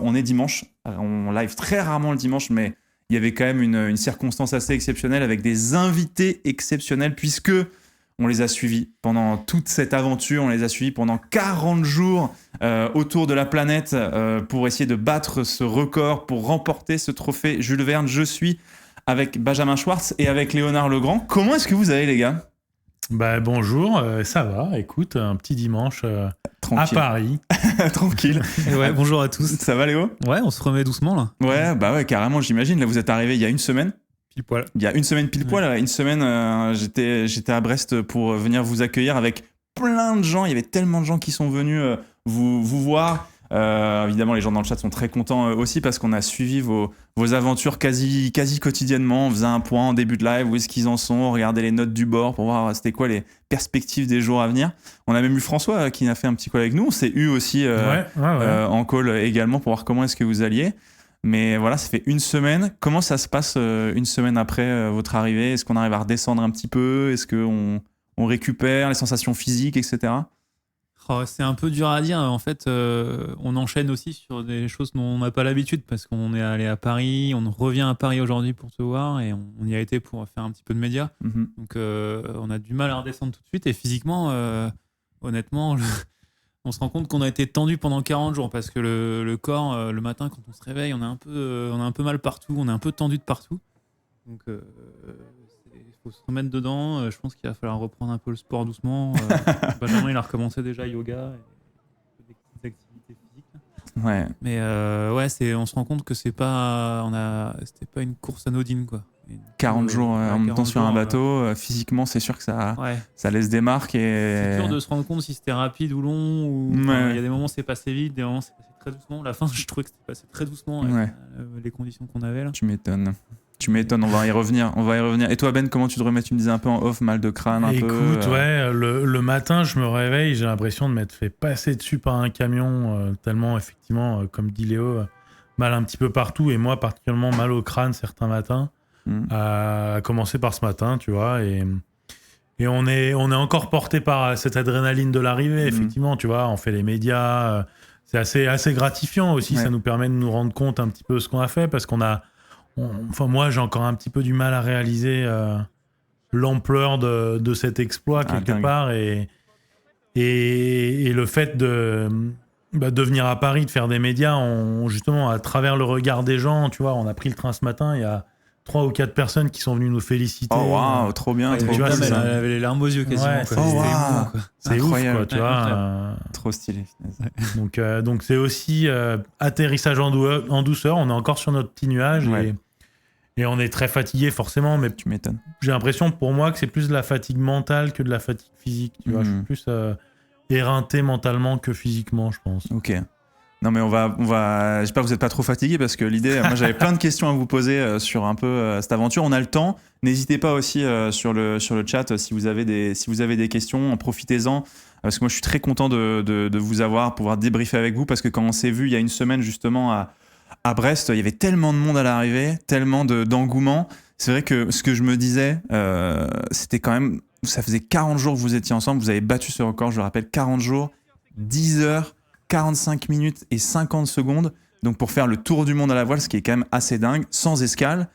on est dimanche. On live très rarement le dimanche, mais il y avait quand même une circonstance assez exceptionnelle avec des invités exceptionnels puisque on les a suivis pendant toute cette aventure. On les a suivis pendant 40 jours autour de la planète pour essayer de battre ce record, pour remporter ce trophée Jules Verne. Je suis avec Benjamin Schwartz et avec Léonard Legrand. Comment est-ce que vous allez, les gars ? Bonjour, ça va, écoute, un petit dimanche à Paris. Tranquille. Ouais, bonjour à tous. Ça va, Léo ? Ouais, on se remet doucement là. Ouais, carrément, j'imagine. Là, vous êtes arrivé il y a une semaine. Pile poil. Il y a une semaine pile poil. Une semaine, j'étais à Brest pour venir vous accueillir avec plein de gens. Il y avait tellement de gens qui sont venus vous voir. Évidemment, les gens dans le chat sont très contents aussi parce qu'on a suivi vos aventures quasi quotidiennement. On faisait un point en début de live, où est-ce qu'ils en sont, on regardait les notes du bord pour voir c'était quoi les perspectives des jours à venir. On a même eu François qui a fait un petit call avec nous. On s'est eu aussi en call également pour voir comment est-ce que vous alliez. Mais voilà, ça fait une semaine. Comment ça se passe une semaine après votre arrivée ? Est-ce qu'on arrive à redescendre un petit peu ? Est-ce qu'on récupère les sensations physiques, etc. C'est un peu dur à dire. En fait, on enchaîne aussi sur des choses dont on n'a pas l'habitude parce qu'on est allé à Paris, on revient à Paris aujourd'hui pour te voir et on y a été pour faire un petit peu de médias. Mm-hmm. Donc, on a du mal à redescendre tout de suite. Et physiquement, honnêtement, on se rend compte qu'on a été tendu pendant 40 jours parce que le corps, le matin, quand on se réveille, on a un peu mal partout, on est un peu tendu de partout. Donc, faut se remettre dedans. Je pense qu'il va falloir reprendre un peu le sport doucement. Benjamin, il a recommencé déjà yoga et des petites activités physiques. Ouais. Mais on se rend compte que c'était pas une course anodine, quoi. 40 jours en même temps sur un bateau, physiquement, c'est sûr que ça laisse des marques. C'est dur de se rendre compte si c'était rapide ou long. Il y a des moments c'est passé vite, des moments c'est passé très doucement. La fin, je trouvais que c'était passé très doucement avec les conditions qu'on avait là. Tu m'étonnes, on va y revenir. Et toi, Ben, comment tu te remets ? Tu me disais un peu en off, mal de crâne, Écoute, le matin, je me réveille, j'ai l'impression de m'être fait passer dessus par un camion, tellement, effectivement, comme dit Léo, mal un petit peu partout, et moi, particulièrement mal au crâne certains matins, à commencer par ce matin, tu vois, et on est encore porté par cette adrénaline de l'arrivée, effectivement, tu vois, on fait les médias, c'est assez gratifiant aussi, ça nous permet de nous rendre compte un petit peu de ce qu'on a fait, parce moi, j'ai encore un petit peu du mal à réaliser l'ampleur de cet exploit quelque part et le fait de venir à Paris, de faire des médias, justement, à travers le regard des gens, tu vois, on a pris le train ce matin, il y a 3 ou 4 personnes qui sont venues nous féliciter. Oh waouh, trop bien. Tu vois, elle avait les larmes aux yeux quasiment. Ouais, c'est ouf, quoi, tu vois. Trop stylé. Donc c'est aussi atterrissage en douceur, on est encore sur notre petit nuage et on est très fatigué forcément, mais tu m'étonnes. J'ai l'impression pour moi que c'est plus de la fatigue mentale que de la fatigue physique. Tu vois, je suis plus éreinté mentalement que physiquement, je pense. Ok. Non mais on va. J'espère que vous n'êtes pas trop fatigué parce que l'idée, moi j'avais plein de questions à vous poser sur un peu cette aventure. On a le temps. N'hésitez pas aussi sur le chat si vous avez des questions, profitez-en. Parce que moi je suis très content de vous avoir, pouvoir débriefer avec vous parce que quand on s'est vu il y a une semaine justement à Brest, il y avait tellement de monde à l'arrivée, tellement d'engouement. C'est vrai que ce que je me disais, c'était quand même... Ça faisait 40 jours que vous étiez ensemble, vous avez battu ce record, je le rappelle, 40 jours, 10 heures, 45 minutes et 50 secondes. Donc pour faire le tour du monde à la voile, ce qui est quand même assez dingue, sans escale.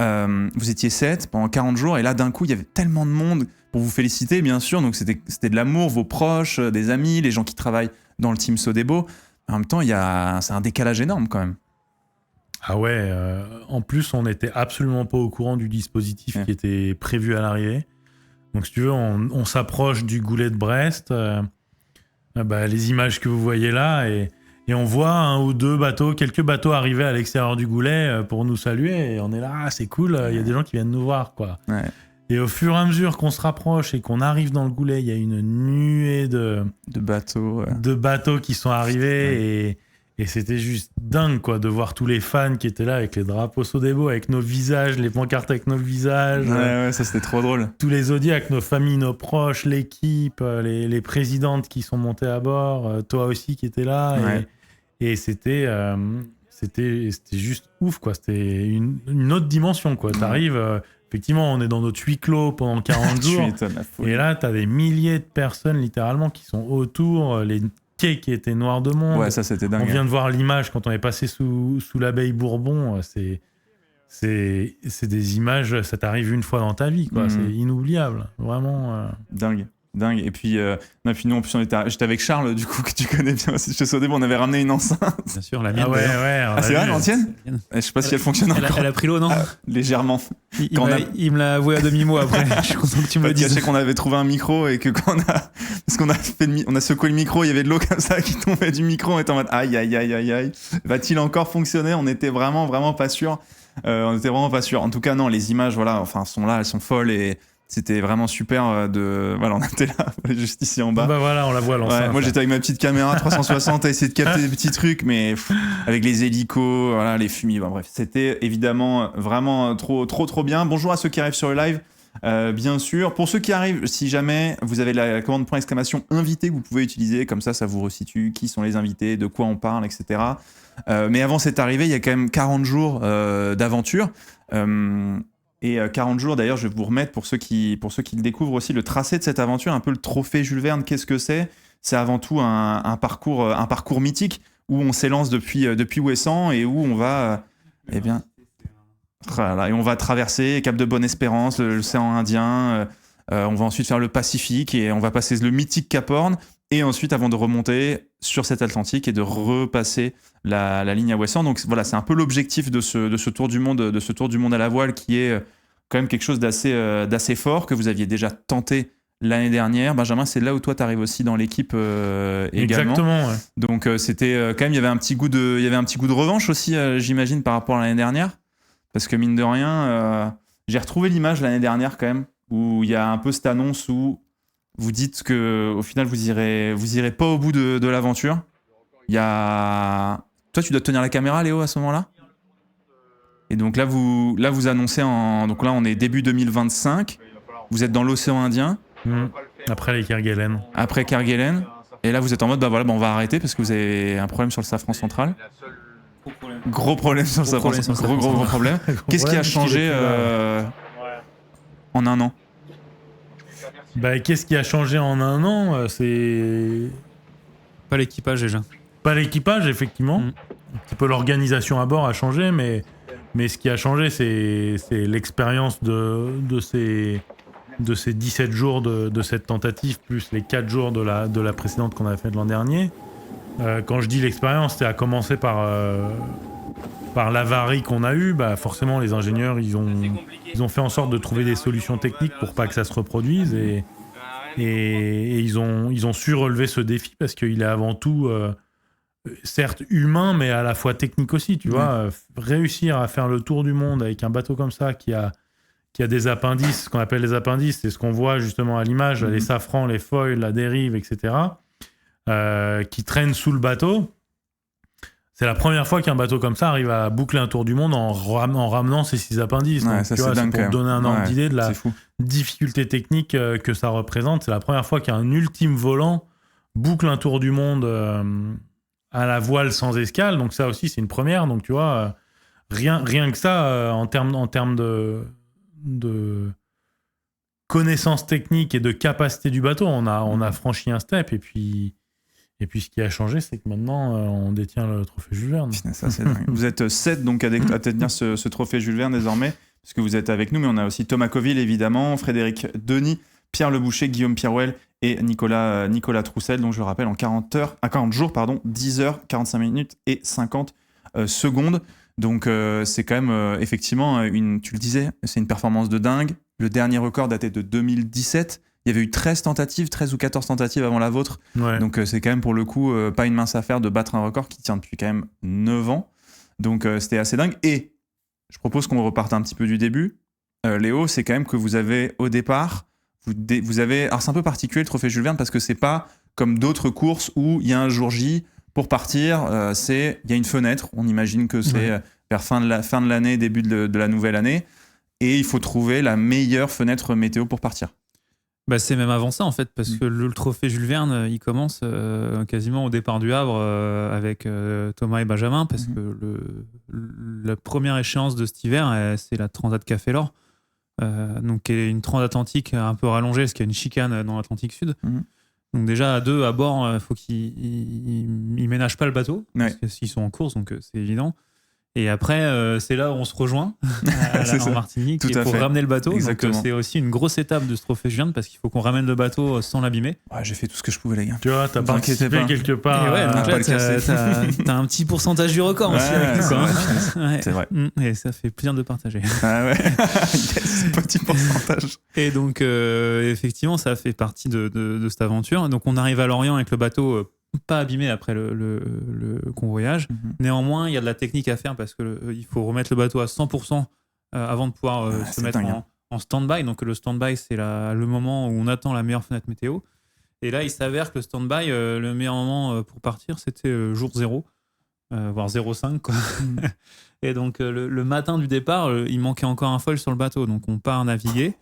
Vous étiez 7 pendant 40 jours et là d'un coup, il y avait tellement de monde pour vous féliciter, bien sûr. Donc c'était de l'amour, vos proches, des amis, les gens qui travaillent dans le team Sodebo. En même temps, c'est un décalage énorme quand même. Ah ouais, en plus, on n'était absolument pas au courant du dispositif qui était prévu à l'arrivée. Donc, si tu veux, on s'approche du goulet de Brest, les images que vous voyez là, et on voit un ou deux bateaux, quelques bateaux arriver à l'extérieur du goulet pour nous saluer, et on est là, c'est cool, il y a des gens qui viennent nous voir, quoi. Ouais. Et au fur et à mesure qu'on se rapproche et qu'on arrive dans le goulet, il y a une nuée de bateaux qui sont arrivés, et c'était juste dingue, quoi, de voir tous les fans qui étaient là avec les drapeaux Sodebo, avec nos visages, les pancartes avec nos visages. Ouais, ça c'était trop drôle. Tous les Audi avec nos familles, nos proches, l'équipe, les présidentes qui sont montées à bord, toi aussi qui étais là. Ouais. Et c'était juste ouf, quoi. C'était une autre dimension, quoi. T'arrives, effectivement, on est dans notre huis clos pendant 40 jours. Et là, t'as des milliers de personnes, littéralement, qui sont autour, les quai qui était noir de monde. Ouais, ça c'était dingue. On vient de voir l'image quand on est passé sous l'abbaye Bourbon. C'est des images, ça t'arrive une fois dans ta vie, quoi. C'est inoubliable, vraiment. Dingue. Et puis, nous, en plus, j'étais avec Charles, du coup, que tu connais bien aussi. Je te on avait ramené une enceinte. Bien sûr, la mienne. Ouais. C'est vrai, l'ancienne ? Je sais pas si elle fonctionne encore. Elle a pris l'eau, non ? Légèrement. Il me l'a avoué à demi-mot après. Je suis content que tu me le dises. Je sais qu'on avait trouvé un micro et que quand parce qu'on a secoué le micro, il y avait de l'eau comme ça qui tombait du micro. On était en mode aïe. Va-t-il encore fonctionner ? On était vraiment pas sûr. En tout cas, non, les images, voilà, enfin, sont là, elles sont folles et c'était vraiment super voilà, on était là, juste ici en bas. Bah voilà, on la voit l'enceinte. Ouais, moi, j'étais avec ma petite caméra 360 à essayer de capter des petits trucs, mais avec les hélicos, voilà, les fumis, bref. C'était évidemment vraiment trop bien. Bonjour à ceux qui arrivent sur le live. Bien sûr, pour ceux qui arrivent, si jamais vous avez la commande point exclamation invité que vous pouvez utiliser, comme ça vous resitue qui sont les invités, de quoi on parle, etc. Mais avant cette arrivée, il y a quand même 40 jours d'aventure. Et 40 jours, d'ailleurs, je vais vous remettre, pour ceux qui le découvrent aussi, le tracé de cette aventure, un peu le trophée Jules Verne. Qu'est-ce que c'est ? C'est avant tout un parcours mythique où on s'élance depuis Ouessant et où on va... Voilà, et on va traverser Cap de Bonne-Espérance, l'océan Indien, on va ensuite faire le Pacifique et on va passer le mythique Cap Horn et ensuite avant de remonter sur cet Atlantique et de repasser la ligne à Ouessant. Donc voilà, c'est un peu l'objectif de ce tour du monde à la voile qui est quand même quelque chose d'assez fort que vous aviez déjà tenté l'année dernière. Benjamin, c'est là où toi t'arrives aussi dans l'équipe également. Exactement. Ouais. Donc c'était quand même, il y avait un petit goût de revanche aussi, j'imagine, par rapport à l'année dernière. Parce que mine de rien, j'ai retrouvé l'image l'année dernière quand même, où il y a un peu cette annonce où vous dites qu'au final, vous irez pas au bout de l'aventure. Il y a... Toi, tu dois tenir la caméra, Léo, à ce moment-là ? Et donc là, vous annoncez donc là, on est début 2025. Vous êtes dans l'océan Indien. Après les Kerguelen. Après Kerguelen. Et là, vous êtes en mode, on va arrêter parce que vous avez un problème sur le safran central. Gros problème sur ça. Gros problème. Qu'est-ce qui a changé en un an ? Qu'est-ce qui a changé en un an ? C'est... Pas l'équipage déjà. Pas l'équipage, effectivement. Un petit peu l'organisation à bord a changé, mais ce qui a changé, c'est l'expérience de ces 17 jours de cette tentative, plus les 4 jours de la précédente qu'on a fait de l'an dernier. Quand je dis l'expérience, c'est à commencer par l'avarie qu'on a eue. Forcément, les ingénieurs, ils ont fait en sorte de trouver des solutions techniques pour pas que ça se reproduise et ils ont su relever ce défi parce qu'il est avant tout, certes humain, mais à la fois technique aussi. Tu vois, réussir à faire le tour du monde avec un bateau comme ça qui a des appendices, ce qu'on appelle les appendices, c'est ce qu'on voit justement à l'image, les safrans, les foils, la dérive, etc., qui traînent sous le bateau. C'est la première fois qu'un bateau comme ça arrive à boucler un tour du monde en ramenant ses 6 appendices. Ouais, donc, ça, tu vois, c'est pour donner un ordre d'idée de la difficulté technique que ça représente. C'est la première fois qu'un ultime volant boucle un tour du monde à la voile sans escale. Donc ça aussi, c'est une première. Donc tu vois, rien que ça, en termes de connaissances techniques et de capacité du bateau, on a franchi un step. Et puis ce qui a changé, c'est que maintenant, on détient le trophée Jules Verne. Ça, c'est dingue. Vous êtes 7 donc, à détenir ce trophée Jules Verne désormais, puisque vous êtes avec nous, mais on a aussi Thomas Coville, évidemment, Frédéric Denis, Pierre Leboucher, Guillaume Pierwell et Nicolas Troussel, dont je le rappelle, en 40 jours, 10 heures, 45 minutes et 50 secondes. Donc c'est quand même effectivement, tu le disais, c'est une performance de dingue. Le dernier record datait de 2017. Il y avait eu 13 ou 14 tentatives avant la vôtre. Ouais. Donc c'est quand même pour le coup pas une mince affaire de battre un record qui tient depuis quand même 9 ans. Donc c'était assez dingue. Et je propose qu'on reparte un petit peu du début. Léo, c'est quand même que vous avez au départ, vous avez... Alors c'est un peu particulier le trophée Jules Verne parce que c'est pas comme d'autres courses où il y a un jour J pour partir. Il y a une fenêtre. On imagine que c'est vers fin de l'année, début de la nouvelle année. Et il faut trouver la meilleure fenêtre météo pour partir. C'est même avant ça en fait, parce que le trophée Jules Verne, il commence quasiment au départ du Havre avec Thomas et Benjamin, parce que la première échéance de cet hiver, c'est la Transat Café l'Or, donc qui est une transatlantique un peu rallongée, parce qu'il y a une chicane dans l'Atlantique Sud. Donc déjà à 2 à bord, il faut qu'ils ménagent pas le bateau, parce que s'ils sont en course, donc c'est évident. Et après, c'est là où on se rejoint en Martinique pour ramener le bateau. Exactement. Donc c'est aussi une grosse étape de ce trophée Julian parce qu'il faut qu'on ramène le bateau sans l'abîmer. Ouais, j'ai fait tout ce que je pouvais, les gars. Tu vois, t'as participé quelque part. Et ouais, donc là, t'as un petit pourcentage du record aussi avec nous. Quoi. C'est vrai. Et ça fait plaisir de partager. Ah ouais, yes, petit pourcentage. Et donc, effectivement, ça fait partie de cette aventure. Donc, on arrive à Lorient avec le bateau pas abîmé après le convoyage. Néanmoins, il y a de la technique à faire parce qu'il faut remettre le bateau à 100% avant de pouvoir se mettre en stand-by. Donc, le stand-by, c'est le moment où on attend la meilleure fenêtre météo. Et là, il s'avère que le stand-by, le meilleur moment pour partir, c'était jour 0, voire 0,5. Quoi. Et donc, le matin du départ, il manquait encore un foil sur le bateau. Donc, on part naviguer.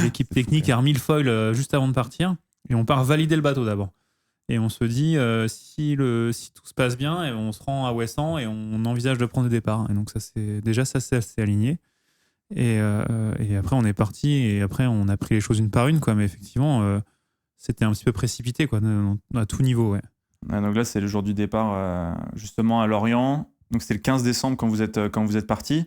L'équipe technique a remis le foil juste avant de partir. Et on part valider le bateau d'abord. Et on se dit, si tout se passe bien, et on se rend à Ouessant et on envisage de prendre le départ. Et donc, ça s'est aligné. Et après, on est parti. Et après, on a pris les choses une par une. Quoi. Mais effectivement, c'était un petit peu précipité quoi, à tout niveau. Ouais. Donc là, c'est le jour du départ, justement, à Lorient. Donc, c'était le 15 décembre quand vous êtes parti.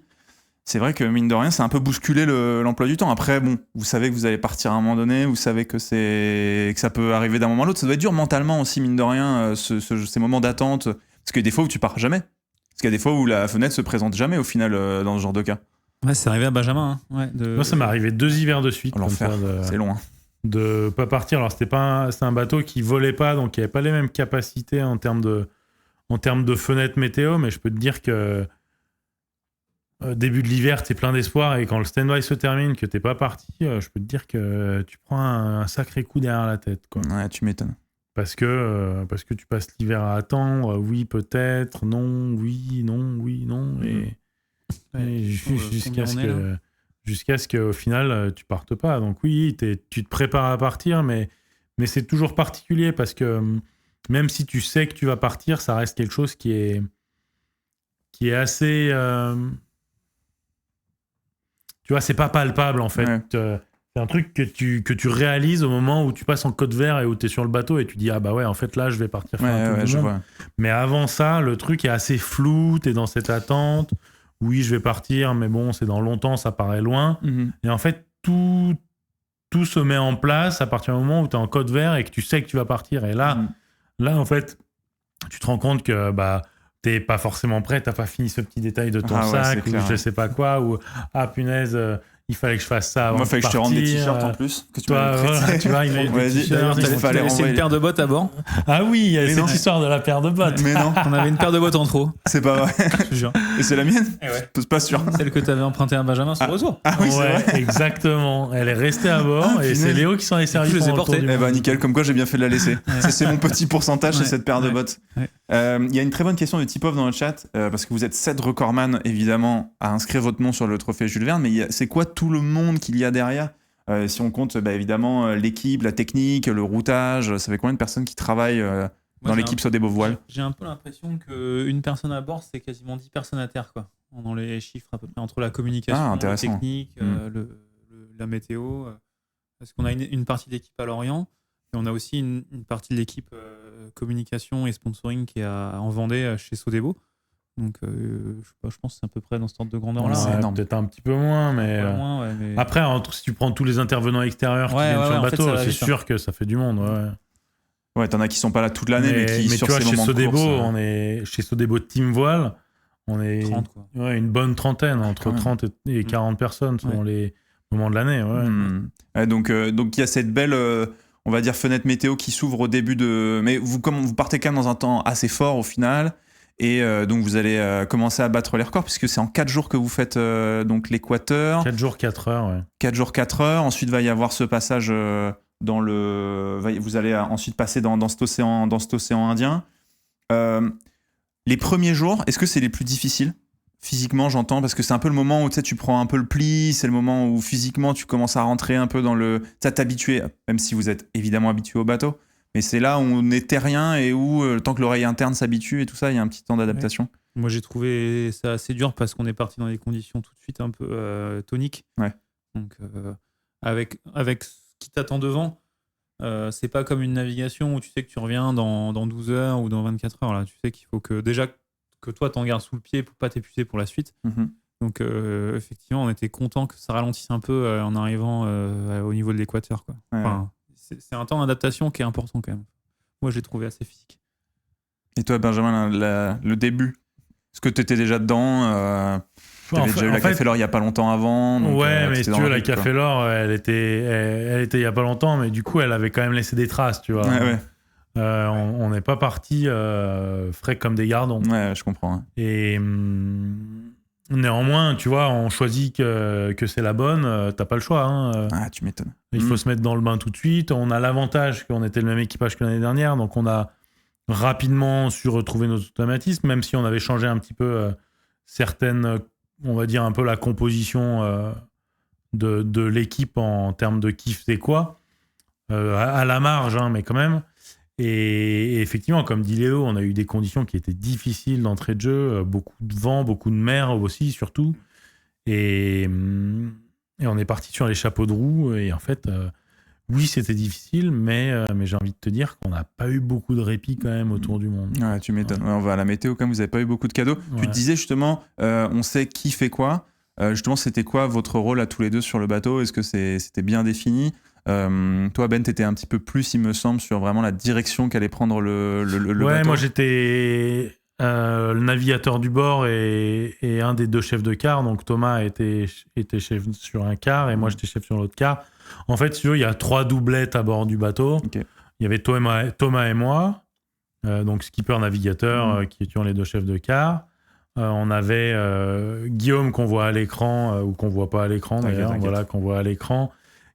C'est vrai que, mine de rien, c'est un peu bousculé l'emploi du temps. Après, bon, vous savez que vous allez partir à un moment donné, vous savez que ça peut arriver d'un moment à l'autre. Ça doit être dur mentalement aussi, mine de rien, ces moments d'attente. Parce qu'il y a des fois où tu pars jamais. Parce qu'il y a des fois où la fenêtre se présente jamais, au final, dans ce genre de cas. Ouais, c'est arrivé à Benjamin. Hein. Ouais, Moi, ça m'est arrivé 2 hivers de suite. L'enfer, c'est long. Hein. De pas partir. Alors, c'était un bateau qui volait pas, donc il n'y avait pas les mêmes capacités en termes de fenêtre météo, mais je peux te dire que début de l'hiver, t'es plein d'espoir et quand le stand-by se termine, que t'es pas parti, je peux te dire que tu prends un sacré coup derrière la tête. Quoi. Ouais, tu m'étonnes. Parce que tu passes l'hiver à attendre, oui, peut-être, non, oui, non, oui, non, et jusqu'à ce qu'au final, tu partes pas. Donc oui, tu te prépares à partir, mais c'est toujours particulier parce que même si tu sais que tu vas partir, ça reste quelque chose qui est assez... tu vois, c'est pas palpable en fait. Ouais. C'est un truc que tu réalises au moment où tu passes en côte vert et où tu es sur le bateau et tu dis ah bah ouais, en fait là je vais partir faire un tour du monde. Vois. Mais avant ça, le truc est assez flou, tu es dans cette attente. Oui, je vais partir, mais bon, c'est dans longtemps, ça paraît loin. Et en fait, tout se met en place à partir du moment où tu es en côte vert et que tu sais que tu vas partir. Et là, en fait, tu te rends compte que t'es pas forcément prêt, t'as pas fini ce petit détail de ton sac, ou je sais pas quoi, ou punaise, il fallait que je fasse ça avant. Moi, il fallait que je te rende des t-shirts en plus. Que tu vois, il m'a dit il fallait laisser une paire de bottes à bord. Ah oui, il y a cette histoire de la paire de bottes. Mais non. On avait une paire de bottes en trop. C'est pas vrai. Je te jure. Et c'est la mienne? Ouais. Je suis pas sûr. Celle que t'avais empruntée à Benjamin sur le retour. Ah oui, c'est vrai. Exactement. Elle est restée à bord et c'est Léo qui s'en est servi. Je les ai portées. Eh ben nickel, comme quoi j'ai bien fait de la laisser. C'est mon petit pourcentage, c'est cette paire de bottes. Il y a une très bonne question de Tipov dans le chat, parce que vous êtes 7 recordman, évidemment, à inscrire votre nom sur le trophée Jules Verne, mais c'est quoi tout le monde qu'il y a derrière? Si on compte évidemment l'équipe, la technique, le routage, ça fait combien de personnes qui travaillent dans l'équipe Sodebo Voile? J'ai un peu l'impression qu'une personne à bord, c'est quasiment 10 personnes à terre, quoi. Dans les chiffres à peu près, entre la communication, la technique, la météo. Parce qu'on a une partie de l'équipe à Lorient, et on a aussi une partie de l'équipe communication et sponsoring qui est en Vendée chez Sodebo. Donc, je pense que c'est à peu près dans ce ordre de grandeur-là. Ouais, peut-être un petit peu moins, mais... Après, si tu prends tous les intervenants extérieurs qui viennent sur le bateau, c'est sûr que ça fait du monde. Ouais, t'en as qui sont pas là toute l'année, mais qui sur ces moments de course... Chez Sodebo Team Voile, on est 30, quoi. Une bonne trentaine, entre 30 et 40 personnes selon les moments de l'année. Donc, il y a cette belle... on va dire fenêtre météo qui s'ouvre au début de... Mais vous partez quand même dans un temps assez fort au final, et donc vous allez commencer à battre les records, puisque c'est en 4 jours que vous faites donc l'équateur. 4 jours, 4 heures, ouais. 4 jours, 4 heures. Ensuite, va y avoir ce passage dans le... Vous allez ensuite passer dans cet océan Indien. Les premiers jours, est-ce que c'est les plus difficiles ? Physiquement, j'entends, parce que c'est un peu le moment où tu prends un peu le pli, c'est le moment où physiquement tu commences à rentrer un peu dans le... t'habituer, même si vous êtes évidemment habitué au bateau, mais c'est là où on est terrien et où le temps que l'oreille interne s'habitue et tout ça, il y a un petit temps d'adaptation. Ouais. Moi j'ai trouvé ça assez dur parce qu'on est parti dans des conditions tout de suite un peu toniques. Ouais. Donc avec ce qui t'attend devant, C'est pas comme une navigation où tu sais que tu reviens dans 12 heures ou dans 24 heures. Là. Tu sais qu'il faut que déjà que toi t'en gardes sous le pied pour pas t'épuiser pour la suite. Donc effectivement, on était content que ça ralentisse un peu en arrivant au niveau de l'équateur, quoi. Enfin, c'est un temps d'adaptation qui est important quand même. Moi, je l'ai trouvé assez physique. Et toi, Benjamin, le début, est-ce que tu étais déjà dedans tu avais déjà eu la Café L'Or il y a pas longtemps avant. Donc, mais si tu veux, la Café L'Or, elle était il y a pas longtemps, mais du coup, elle avait quand même laissé des traces, tu vois. On n'est pas parti frais comme des gardons. Ouais, je comprends. Et néanmoins, tu vois, on choisit que c'est la bonne, t'as pas le choix. Hein. Ah, tu m'étonnes. Il faut se mettre dans le bain tout de suite. On a l'avantage qu'on était le même équipage que l'année dernière, donc on a rapidement su retrouver nos automatismes, même si on avait changé un petit peu certaines, on va dire un peu la composition de l'équipe en termes de qui faisait quoi, à la marge, hein, mais quand même. Et effectivement, comme dit Léo, on a eu des conditions qui étaient difficiles d'entrée de jeu, beaucoup de vent, beaucoup de mer aussi, surtout. Et on est parti sur les chapeaux de roue. Et en fait, oui, c'était difficile, mais j'ai envie de te dire qu'on n'a pas eu beaucoup de répit quand même autour du monde. Ouais, tu m'étonnes. Ouais, on va à la météo, comme vous n'avez pas eu beaucoup de cadeaux. Ouais. Tu te disais justement, on sait qui fait quoi. Justement, c'était quoi votre rôle à tous les deux sur le bateau ? Est-ce que c'était bien défini ? Toi, Ben, t'étais un petit peu plus, il me semble, sur vraiment la direction qu'allait prendre le bateau. Moi, j'étais le navigateur du bord et un des deux chefs de quart. Donc, Thomas était chef sur un quart et moi, j'étais chef sur l'autre quart. En fait, si tu veux, il y a 3 doublettes à bord du bateau. Okay. Il y avait Thomas et moi, donc skipper, navigateur, qui étions les deux chefs de quart. On avait Guillaume qu'on voit à l'écran, ou qu'on voit pas à l'écran d'ailleurs, voilà, qu'on voit à l'écran,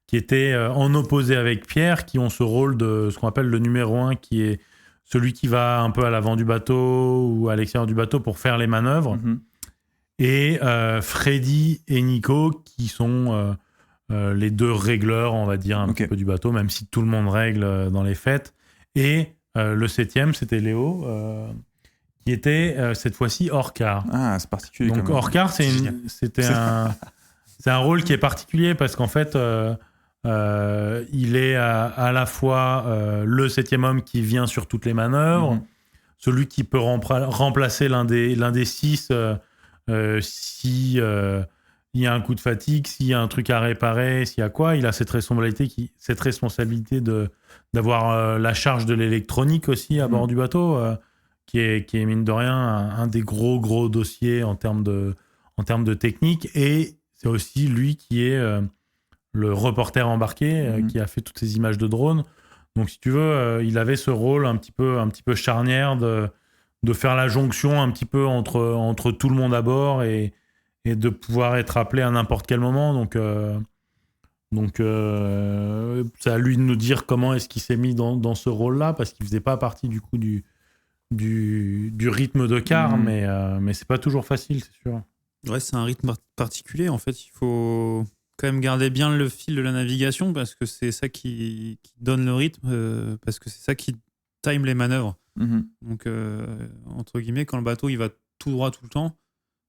qui était en opposé avec Pierre, qui ont ce rôle de ce qu'on appelle le numéro 1, qui est celui qui va un peu à l'avant du bateau ou à l'extérieur du bateau pour faire les manœuvres. Et Freddy et Nico, qui sont les deux régleurs, on va dire, un petit peu du bateau, même si tout le monde règle dans les fêtes. Et le 7e, c'était Léo, qui était cette fois-ci hors quart. Ah, c'est particulier. Donc hors quart, c'est un rôle qui est particulier parce qu'en fait, il est à la fois le 7e homme qui vient sur toutes les manœuvres, celui qui peut remplacer l'un des 6 si il y a un coup de fatigue, s'il y a un truc à réparer, s'il y a quoi. Il a cette responsabilité d'avoir la charge de l'électronique aussi à bord du bateau, qui est mine de rien un des gros dossiers en termes de technique. Et c'est aussi lui qui est le reporter embarqué, qui a fait toutes ces images de drone. Donc, si tu veux, il avait ce rôle un petit peu charnière de faire la jonction un petit peu entre tout le monde à bord et de pouvoir être appelé à n'importe quel moment. Donc c'est à lui de nous dire comment est-ce qu'il s'est mis dans ce rôle-là, parce qu'il faisait pas partie du coup du rythme de quart, mais c'est pas toujours facile, c'est sûr. Ouais, c'est un rythme particulier. En fait, il faut quand même garder bien le fil de la navigation, parce que c'est ça qui donne le rythme, parce que c'est ça qui time les manœuvres. Donc, entre guillemets, quand le bateau il va tout droit tout le temps,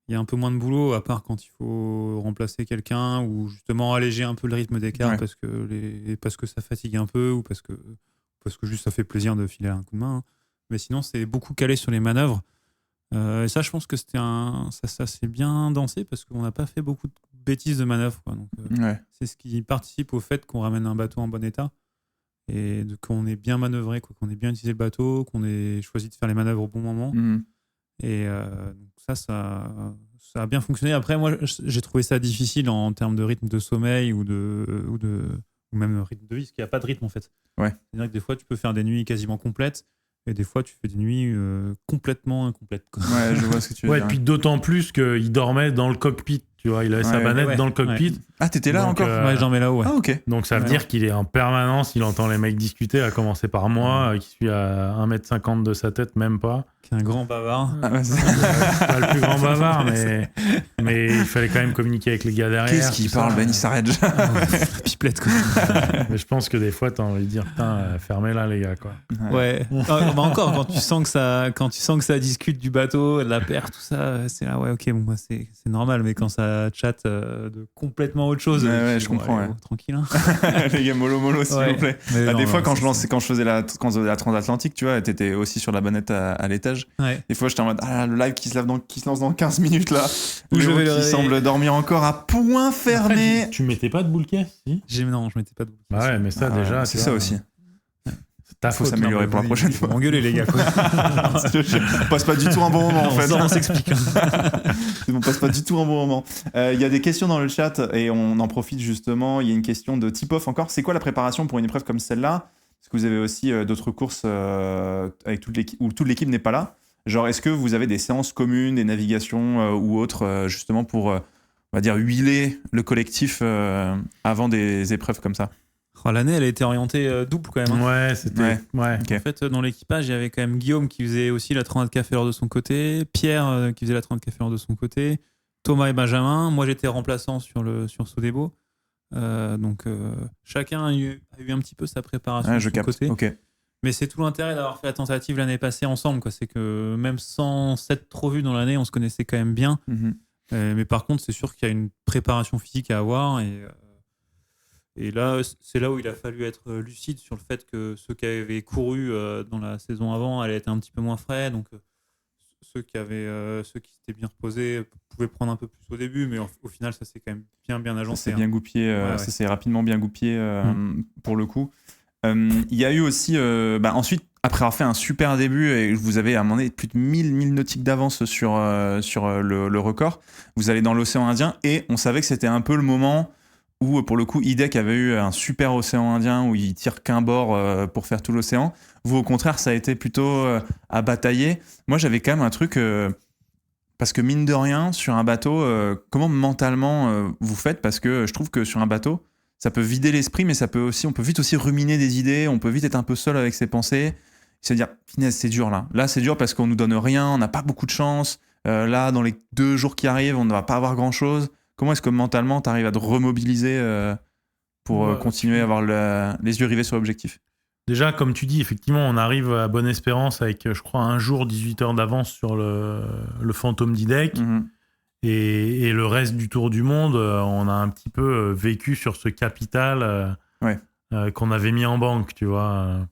il y a un peu moins de boulot, à part quand il faut remplacer quelqu'un ou justement alléger un peu le rythme des quarts, parce que ça fatigue un peu ou parce que juste ça fait plaisir de filer un coup de main. Mais sinon, c'est beaucoup calé sur les manœuvres. Et ça, je pense que ça s'est bien dansé parce qu'on n'a pas fait beaucoup de bêtises de manœuvres, quoi. Donc, c'est ce qui participe au fait qu'on ramène un bateau en bon état et qu'on ait bien manœuvré, quoi, qu'on ait bien utilisé le bateau, qu'on ait choisi de faire les manœuvres au bon moment. Et donc ça a bien fonctionné. Après, moi, j'ai trouvé ça difficile en termes de rythme de sommeil ou même rythme de vie, parce qu'il n'y a pas de rythme en fait. C'est-à-dire que des fois, tu peux faire des nuits quasiment complètes. Et des fois, tu fais des nuits complètement incomplètes, quoi. Ouais, je vois ce que tu veux dire. Et puis d'autant plus qu'il dormait dans le cockpit. Tu vois, il avait sa manette dans le cockpit. Ouais. Ah, t'étais là encore Ouais, j'en mets là-haut. Ouais. Ah, ok. Donc ça veut dire qu'il est en permanence, il entend les mecs discuter, à commencer par moi, qui suis à 1m50 de sa tête, même pas. Qui est un grand bavard. Pas le plus grand bavard, mais il fallait quand même communiquer avec les gars derrière. Qu'est-ce qu'il parle, Ben, il s'arrête. Pipelette, quoi. Mais je pense que des fois, t'as envie de dire, putain, fermez-la, les gars, quoi. Ouais. Encore, quand tu sens que ça discute du bateau, de la perte, tout ça, c'est là, ouais, ok, bon, moi, c'est normal, mais quand ça chatte de complètement autre chose, je comprends, allez, tranquille. Hein. Les gars, mollo, s'il vous plaît. Des fois, quand je faisais la transatlantique, tu vois, t'étais aussi sur la bonnette à l'étage. Ouais. Des fois, j'étais en mode, le live qui se lance dans 15 minutes, là. Qui semble dormir encore à point fermé. Après, tu mettais pas de boulequet, si? Non, je mettais pas de boulequet. Bah ouais, mais ça, déjà. C'est ça aussi. Il faut s'améliorer pour la prochaine fois. M'engueuler, les gars, quoi. On passe pas du tout un bon moment, en fait. On s'explique. On passe pas du tout un bon moment. Il y a des questions dans le chat et on en profite justement. Il y a une question de Tip-Off encore. C'est quoi la préparation pour une épreuve comme celle-là? Est-ce que vous avez aussi d'autres courses avec toute l'équipe, où toute l'équipe n'est pas là? Genre, est-ce que vous avez des séances communes, des navigations ou autres, justement pour, on va dire, huiler le collectif avant des épreuves comme ça? L'année, elle a été orientée double quand même. Hein. Ouais, c'était. Ouais. Okay. En fait, dans l'équipage, il y avait quand même Guillaume qui faisait aussi la 30 café heure de son côté, Pierre qui faisait la 30 café heure de son côté, Thomas et Benjamin. Moi, j'étais remplaçant sur Sodebo. Donc, chacun a eu un petit peu sa préparation de son côté. Okay. Mais c'est tout l'intérêt d'avoir fait la tentative l'année passée ensemble, quoi. C'est que même sans s'être trop vu dans l'année, on se connaissait quand même bien. Mm-hmm. Mais par contre, c'est sûr qu'il y a une préparation physique à avoir. Et là, c'est là où il a fallu être lucide sur le fait que ceux qui avaient couru dans la saison avant allaient être un petit peu moins frais. Donc, ceux qui s'étaient bien reposés pouvaient prendre un peu plus au début. Mais au final, ça s'est quand même bien agencé. Ça s'est bien goupillé. Ça s'est rapidement bien goupillé pour le coup. Il y a eu aussi, ensuite, après avoir fait un super début et vous avez à un moment donné plus de 1000 nautiques d'avance sur le record, vous allez dans l'océan Indien et on savait que c'était un peu le moment où, pour le coup, IDEC avait eu un super océan Indien où il tire qu'un bord pour faire tout l'océan. Vous, au contraire, ça a été plutôt à batailler. Moi, j'avais quand même un truc... parce que mine de rien, sur un bateau, comment mentalement vous faites? Parce que je trouve que sur un bateau, ça peut vider l'esprit, mais on peut vite aussi ruminer des idées, on peut vite être un peu seul avec ses pensées, se dire, finesse, c'est dur là. Là, c'est dur parce qu'on nous donne rien, on n'a pas beaucoup de chance. Là, dans les 2 jours qui arrivent, on ne va pas avoir grand-chose. Comment est-ce que mentalement, tu arrives à te remobiliser pour continuer à avoir les yeux rivés sur l'objectif? Déjà, comme tu dis, effectivement, on arrive à Bonne Espérance avec, je crois, un jour, 18 heures d'avance sur le fantôme d'IDEC. Mm-hmm. Et le reste du tour du monde, on a un petit peu vécu sur ce capital qu'on avait mis en banque, tu vois.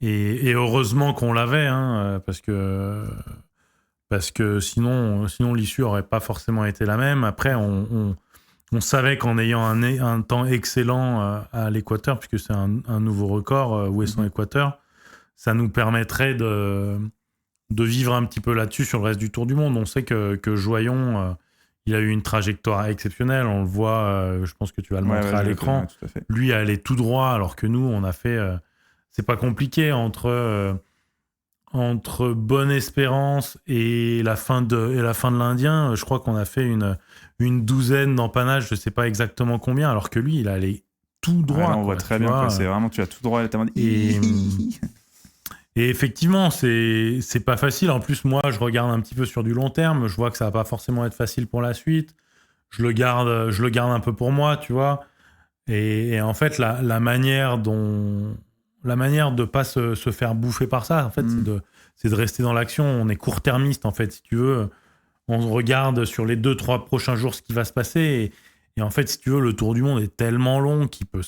Et heureusement qu'on l'avait, hein, parce que sinon l'issue n'aurait pas forcément été la même. Après, on savait qu'en ayant un temps excellent à l'équateur, puisque c'est un nouveau record, Ouessant équateur, ça nous permettrait de vivre un petit peu là-dessus sur le reste du Tour du Monde. On sait que Joyon, il a eu une trajectoire exceptionnelle. On le voit, je pense que tu vas le montrer à l'écran. Lui est allé tout droit, alors que nous, on a fait... c'est pas compliqué entre Bonne Espérance et la fin de l'Indien. Je crois qu'on a fait une douzaine d'empannages, je sais pas exactement combien, alors que lui, il allait tout droit. On voit très bien, c'est vraiment, tu as tout droit. Et effectivement, c'est pas facile. En plus, moi, je regarde un petit peu sur du long terme. Je vois que ça va pas forcément être facile pour la suite. Je le garde un peu pour moi, tu vois. Et en fait, la manière de pas se faire bouffer par ça, en fait, c'est de rester dans l'action. On est court-termiste, en fait, si tu veux. On regarde sur les 2-3 prochains jours ce qui va se passer. Et en fait, si tu veux, le tour du monde est tellement long qu'il peut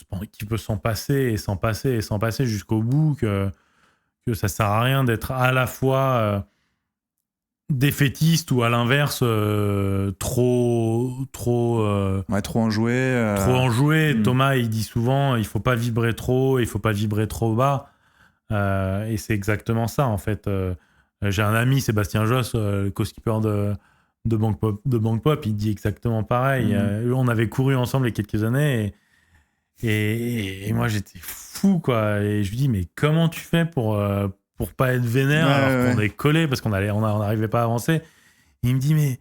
s'en passer et s'en passer et s'en passer jusqu'au bout que ça sert à rien d'être à la fois défaitiste ou à l'inverse trop enjoué. Trop enjoué. Thomas, il dit souvent, il faut pas vibrer trop, il faut pas vibrer trop bas. Et c'est exactement ça, en fait. J'ai un ami, Sébastien Josse, le co-skipper de Banque Pop, il dit exactement pareil. On avait couru ensemble il y a quelques années et moi, j'étais fou, quoi. Et je lui dis, mais comment tu fais pour pas être vénère alors qu'on est collé parce qu'on n'arrivait pas à avancer? Il me dit, mais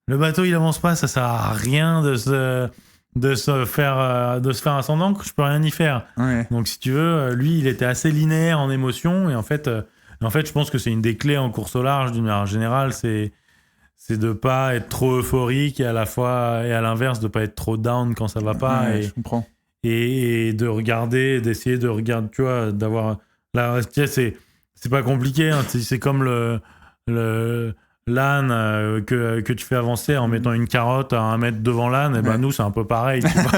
le bateau, il avance pas, ça sert à rien de se faire un sans encre, je peux rien y faire. Ouais. Donc, si tu veux, lui, il était assez linéaire en émotion et en fait, je pense que c'est une des clés en course au large d'une manière générale, c'est c'est de pas être trop euphorique et à la fois, et à l'inverse, de pas être trop down quand ça va pas. Ouais, je comprends. Et de regarder, d'essayer de regarder, tu vois, d'avoir. Là, tu sais, c'est pas compliqué, hein, c'est comme l'âne que tu fais avancer en mettant une carotte à 1 mètre devant l'âne, et ben nous, c'est un peu pareil, tu vois.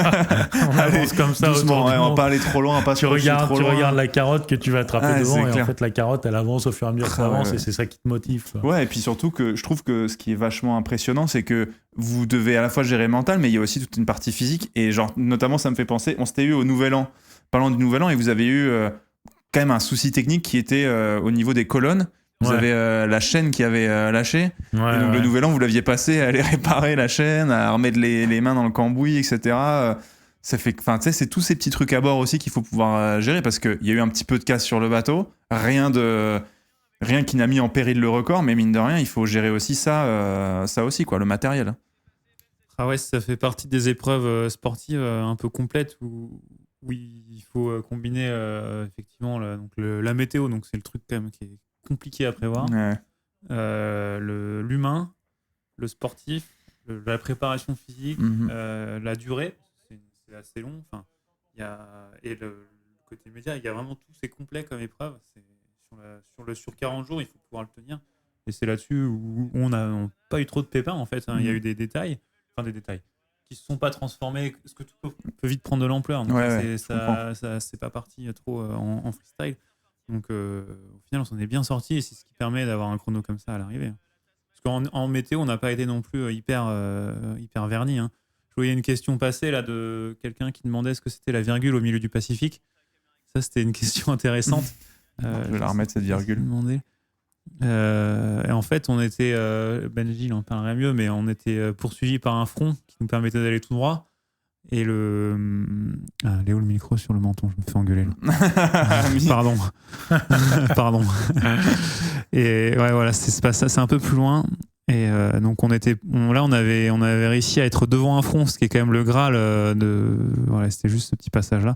On avance comme ça doucement, autour du on va monde. pas aller trop loin, on va pas Tu se projeter trop loin. regardes la carotte que tu vas attraper devant, c'est et clair. en fait, la carotte, elle avance au fur et à mesure que ça avance, et c'est ça qui te motive. Quoi. Ouais, et puis surtout que je trouve que ce qui est vachement impressionnant, c'est que vous devez à la fois gérer le mental, mais il y a aussi toute une partie physique. Et genre, notamment, ça me fait penser, on s'était eu au Nouvel An, parlant du Nouvel An, et vous avez eu quand même un souci technique qui était au niveau des colonnes. Vous avez la chaîne qui avait lâché. Et donc le Nouvel An, vous l'aviez passé à aller réparer la chaîne, à remettre les mains dans le cambouis, etc. Ça fait, enfin, tu sais, c'est tous ces petits trucs à bord aussi qu'il faut pouvoir gérer, parce qu'il y a eu un petit peu de casse sur le bateau, rien qui n'a mis en péril le record, mais mine de rien, il faut gérer aussi ça aussi, quoi, le matériel. Ah ouais, ça fait partie des épreuves sportives un peu complètes où il faut combiner effectivement la météo, donc c'est le truc quand même qui est compliqué à prévoir, Ouais. l'humain, le sportif, la préparation physique, la durée, c'est assez long, enfin, et le côté média, il y a vraiment tout, c'est complet comme épreuve, sur 40 jours, il faut pouvoir le tenir, et c'est là-dessus où on n'a pas eu trop de pépins en fait, hein. Il y a eu des détails qui se sont pas transformés, parce que tout peut vite prendre de l'ampleur, donc c'est pas parti trop en freestyle, donc au final on s'en est bien sorti, et c'est ce qui permet d'avoir un chrono comme ça à l'arrivée, parce qu'en météo on n'a pas été non plus hyper verni, hein. Je voyais une question passer là de quelqu'un qui demandait ce que c'était la virgule au milieu du Pacifique. Ça c'était une question intéressante. Je vais la remettre cette virgule. Et en fait, on était, Benji il en parlerait mieux, mais on était poursuivi par un front qui nous permettait d'aller tout droit. Et Léo, le micro sur le menton, je me fais engueuler là. Pardon. Pardon. Et ouais, voilà, c'est un peu plus loin. Et donc on avait réussi à être devant un front, ce qui est quand même le Graal voilà, c'était juste ce petit passage-là.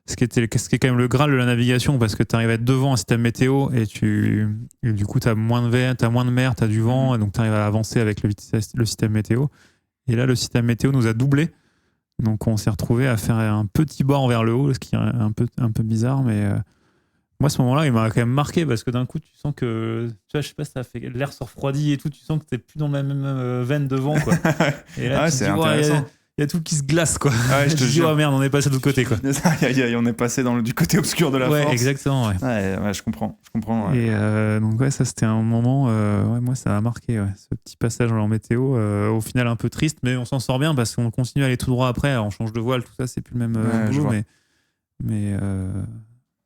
Ce qui est quand même le Graal de la navigation, parce que tu arrives à être devant un système météo et du coup tu as moins de mer, tu as du vent, et donc tu arrives à avancer avec le système météo. Et là, le système météo nous a doublé. Donc on s'est retrouvé à faire un petit bord vers le haut, ce qui est un peu bizarre, mais moi, à ce moment-là, il m'a quand même marqué, parce que d'un coup, tu sens que, tu vois, je sais pas, ça fait l'air se refroidit et tout, tu sens que t'es plus dans la même veine de vent, quoi. Et là, c'est intéressant. Il y a tout qui se glace, quoi. Ouais, je te dis, jure. oh merde, on est passé de l'autre côté, quoi. On est passé du côté obscur de la force. Ouais, exactement, ouais. Ouais, je comprends. Ouais. Et donc, ouais, ça, c'était un moment, moi, ça m'a marqué, ouais, ce petit passage en météo, au final un peu triste, mais on s'en sort bien, parce qu'on continue à aller tout droit après, on change de voile, tout ça, c'est plus le même boulot, mais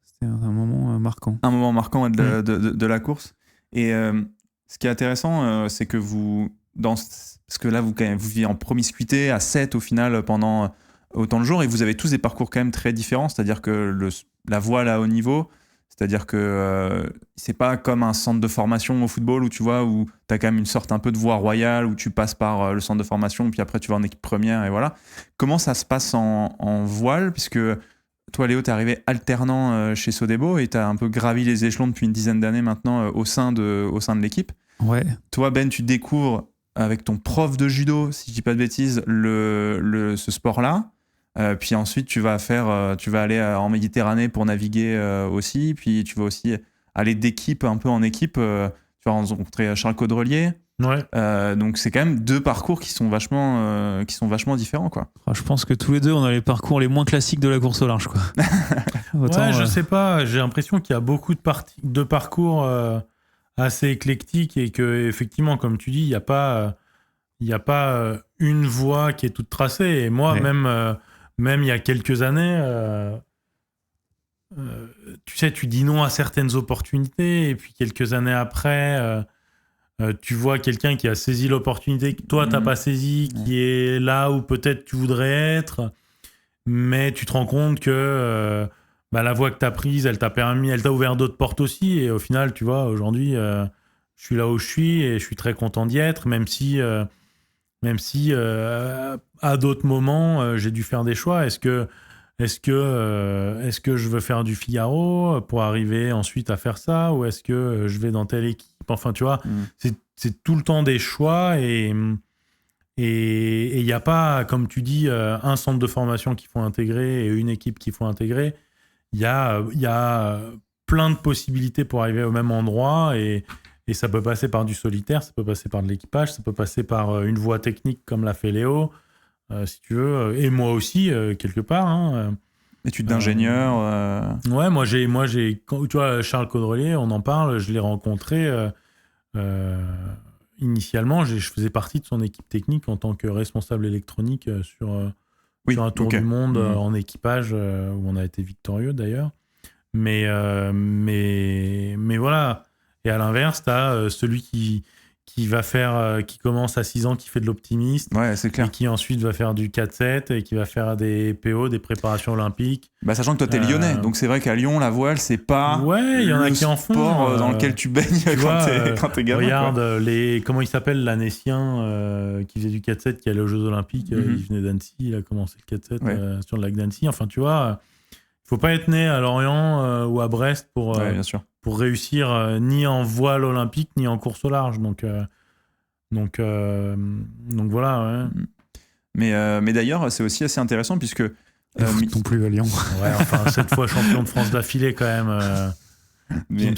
c'était un moment marquant. Un moment marquant de la course. Et ce qui est intéressant, c'est que vous, parce que là, vous vivez en promiscuité à 7 au final pendant autant de jours, et vous avez tous des parcours quand même très différents, c'est-à-dire que la voile à haut niveau, c'est-à-dire que c'est pas comme un centre de formation au football où tu vois, où tu as quand même une sorte un peu de voie royale, où tu passes par le centre de formation, puis après tu vas en équipe première, et voilà. Comment ça se passe en voile, puisque toi, Léo, t'es arrivé alternant chez Sodebo et t'as un peu gravi les échelons depuis une dizaine d'années maintenant au sein de l'équipe. Ouais. Toi, Ben, tu découvres avec ton prof de judo, si je dis pas de bêtises, ce sport-là. Puis ensuite, tu vas aller en Méditerranée pour naviguer aussi. Puis tu vas aussi aller d'équipe un peu en équipe. Tu vas rencontrer Charles Caudrelier. Ouais. Donc c'est quand même 2 parcours qui sont vachement différents, quoi. Je pense que tous les deux on a les parcours les moins classiques de la course au large, quoi. Autant, je sais pas, j'ai l'impression qu'il y a beaucoup de parcours assez éclectiques, et que effectivement, comme tu dis, il y a pas une voie qui est toute tracée. Et moi, même il y a quelques années, tu sais, tu dis non à certaines opportunités, et puis quelques années après, tu vois quelqu'un qui a saisi l'opportunité que toi, t'as pas saisi, qui est là où peut-être tu voudrais être, mais tu te rends compte que la voie que t'as prise, elle t'a ouvert d'autres portes aussi, et au final, tu vois, aujourd'hui, je suis là où je suis, et je suis très content d'y être, même si à d'autres moments, j'ai dû faire des choix. Est-ce que je veux faire du Figaro pour arriver ensuite à faire ça, ou est-ce que je vais dans telle équipe équipe. Enfin, tu vois, c'est tout le temps des choix et il n'y a pas, comme tu dis, un centre de formation qu'il faut intégrer et une équipe qu'il faut intégrer. Il y a plein de possibilités pour arriver au même endroit et ça peut passer par du solitaire, ça peut passer par de l'équipage, ça peut passer par une voie technique comme l'a fait Léo, si tu veux, et moi aussi, quelque part. Hein, études d'ingénieur. Ouais, moi j'ai, tu vois, Charles Caudrelier, on en parle, je l'ai rencontré. Initialement, je faisais partie de son équipe technique en tant que responsable électronique sur un tour du monde en équipage où on a été victorieux d'ailleurs. Mais voilà. Et à l'inverse, tu as celui qui commence à 6 ans, qui fait de l'optimiste. Ouais, c'est clair. Et qui ensuite va faire du 4-7 et qui va faire des PO, des préparations olympiques. Bah, sachant que toi, t'es lyonnais. Donc, c'est vrai qu'à Lyon, la voile, c'est pas il y en a qui en font, sport dans lequel tu baignes quand t'es gamin. Regarde, comment il s'appelle, l'Annécien qui faisait du 4-7, qui allait aux Jeux Olympiques. Il venait d'Annecy, il a commencé le 4-7 sur le lac d'Annecy. Enfin, tu vois, il faut pas être né à Lorient ou à Brest pour réussir ni en voile olympique ni en course au large. Donc voilà. Ouais. Mais d'ailleurs, c'est aussi assez intéressant puisque non plus à Lyon. Ouais, enfin 7 fois champion de France d'affilée quand même. Il